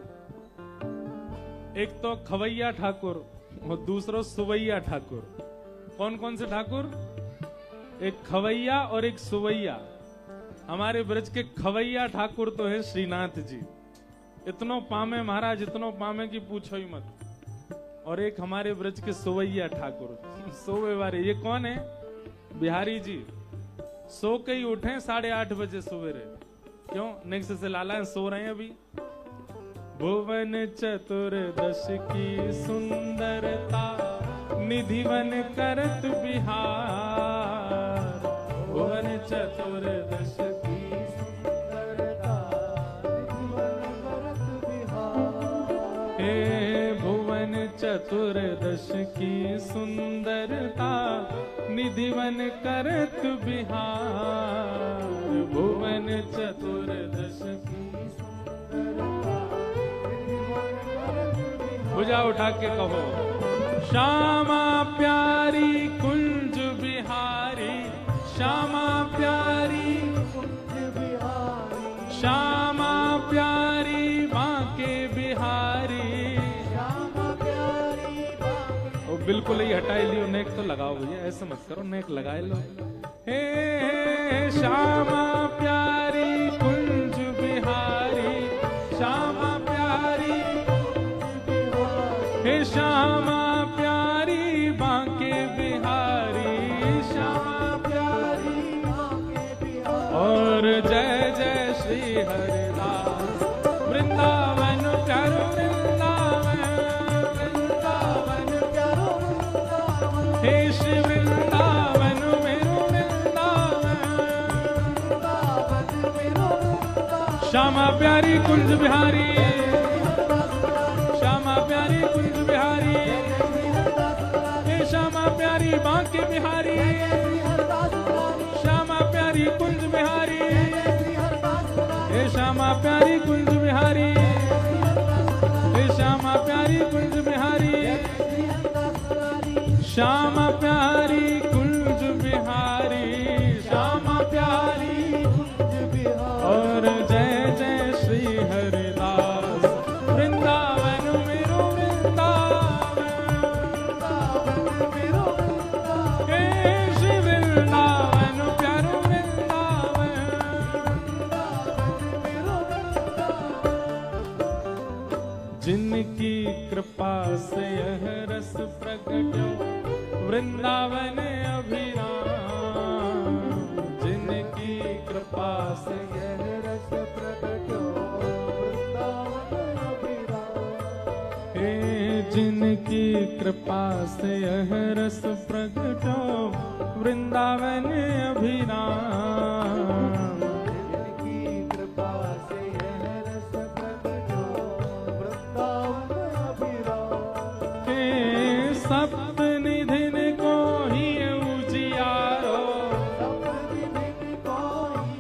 [SPEAKER 1] एक तो खवैया ठाकुर और दूसरा सुवैया ठाकुर। कौन कौन से ठाकुर? एक खवैया और एक सुवैया। हमारे ब्रज के खवैया ठाकुर तो है श्रीनाथ जी, इतनो पामे महाराज, इतनो पामे की पूछो ही मत। और एक हमारे ब्रज के सोवैया ठाकुर, सोवे वाले, ये कौन है? बिहारी जी। सो के ही उठे 8:30 बजे सवेरे। क्यों? नेक्स्ट से लाला सो रहे हैं अभी। भुवन चतुर्दश की सुंदरता, निधिवन करत बिहार। भुवन चतुर्दश की
[SPEAKER 2] सुंदरता, निधिवन करत बिहार।
[SPEAKER 1] हे भुवन चतुर्दश की सुंदरता, निधिवन करत बिहार। भुवन चतुर्दश की भुजा उठा के कहो, श्यामा प्यारी कुंज बिहारी, श्यामा प्यारी
[SPEAKER 2] कुंज बिहारी,
[SPEAKER 1] श्यामा प्यारी बांके बिहारी।
[SPEAKER 2] श्यामा प्यारी बांके।
[SPEAKER 1] वो बिल्कुल ही हटाई लियो, नेक तो लगाओ भैया, ऐसे मत करो, नेक लगाए लो। हे श्यामा प्यारी कुंज बिहारी, श्यामा प्यारी, हे श्यामा प्यारी बांके बिहारी, श्यामा प्यारी
[SPEAKER 2] बांके बिहारी।
[SPEAKER 1] और जय जय श्री हरिदास, वृंदावन प्यारो वृंदावन, वृंदावन
[SPEAKER 2] प्यारो वृंदावन,
[SPEAKER 1] हे श्री वृंदावन मेरो वृंदावन।
[SPEAKER 2] वृंदावन मेरो वृंदावन।
[SPEAKER 1] श्यामा प्यारी कुंज बिहारी, श्यामा प्यारी कुंज बिहारी, हे श्यामा प्यारी बांके बिहारी, श्यामा प्यारी कुंज बिहारी, हे श्यामा प्यारी कुंज बिहारी, हे श्यामा प्यारी कुंज बिहारी, श्यामा प्यारी कुंज बिहारी, श्यामा प्यारी
[SPEAKER 2] कुंज बिहारी।
[SPEAKER 1] और जय जय श्री हरिदास, वृंदावन मेरो वृंदावन,
[SPEAKER 2] मेरो वृंदावन,
[SPEAKER 1] हे श्री वृंदावन प्यारो वृंदावन।
[SPEAKER 2] मेरो वृंदावन।
[SPEAKER 1] जिनकी कृपा से यह रस प्रगट्यो वृंदावन अभिराम। जिनकी कृपा से
[SPEAKER 2] यह रस प्रगट्यो वृंदावन अभिराम।
[SPEAKER 1] हे जिनकी कृपा से यह रस प्रगटो वृंदावन अभिराम।
[SPEAKER 2] जिनकी कृपा से यह रस प्रगट्यो वृंदावन अभिराम।
[SPEAKER 1] हे सप्त निधिन को ही उजियारो,
[SPEAKER 2] सप्तनिधि को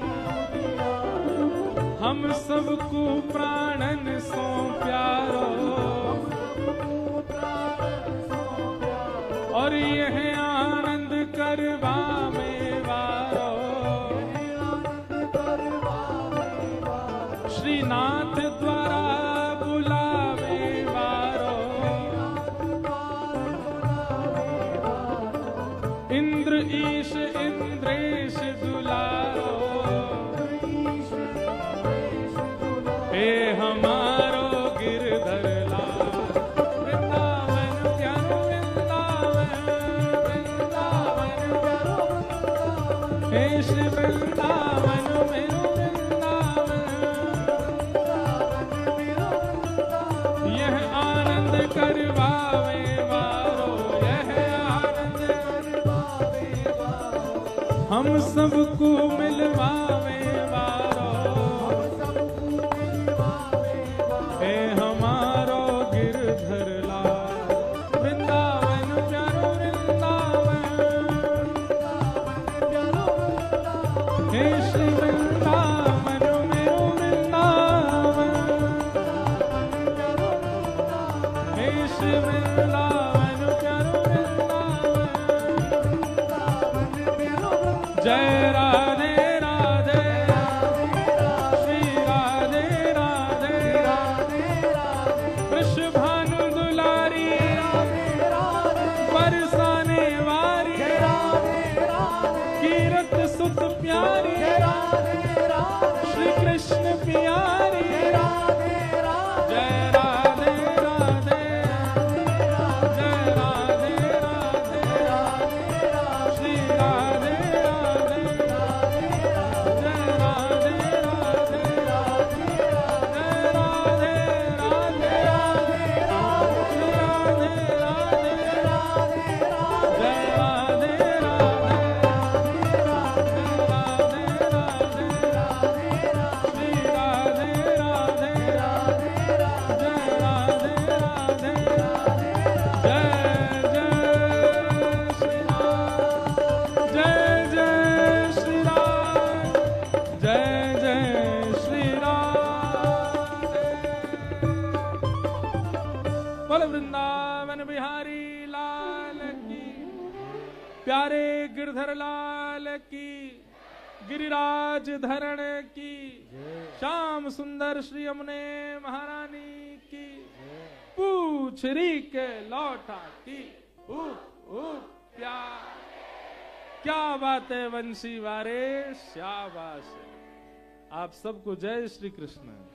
[SPEAKER 2] ही उजियारो।
[SPEAKER 1] हम सबको प्राणन सो प्यारो। और यह आनंद करवा में वारो, श्रीनाथ द्वारा बुलावे वारो। इंद्र ईश इंद्रेश दुलारो, हे हमारो गिरधर लाल। वृंदावन प्यारो वृंदावन, वृंदावन प्यारो वृंदावन, हे श्री वृंदावन मेरो वृंदावन। यह आनंद करवावे वारो, यह आनंद करवावे वारो। हम सबको मिलवावे वारो, हे हमारो गिरधर लाल। वृंदावन प्यारो वृंदावन, हे श्री वृंदावन मेरो वृंदावन, हे श्री वृंदावन प्यारो वृंदावन। जय राधे राधे, श्री राधे राधे, वृषभानु दुलारी, बरसाने वारी, कीरत सुत प्यारी, श्री कृष्ण प्यारी, बिहारी लाल की, प्यारे गिरधर लाल की, गिरिराज धरण की, श्याम सुंदर श्री यमुने महारानी की, पूछरी के लौटा की, प्यार। क्या बात है वंशी वारे, शाबाश। आप सबको जय श्री कृष्ण।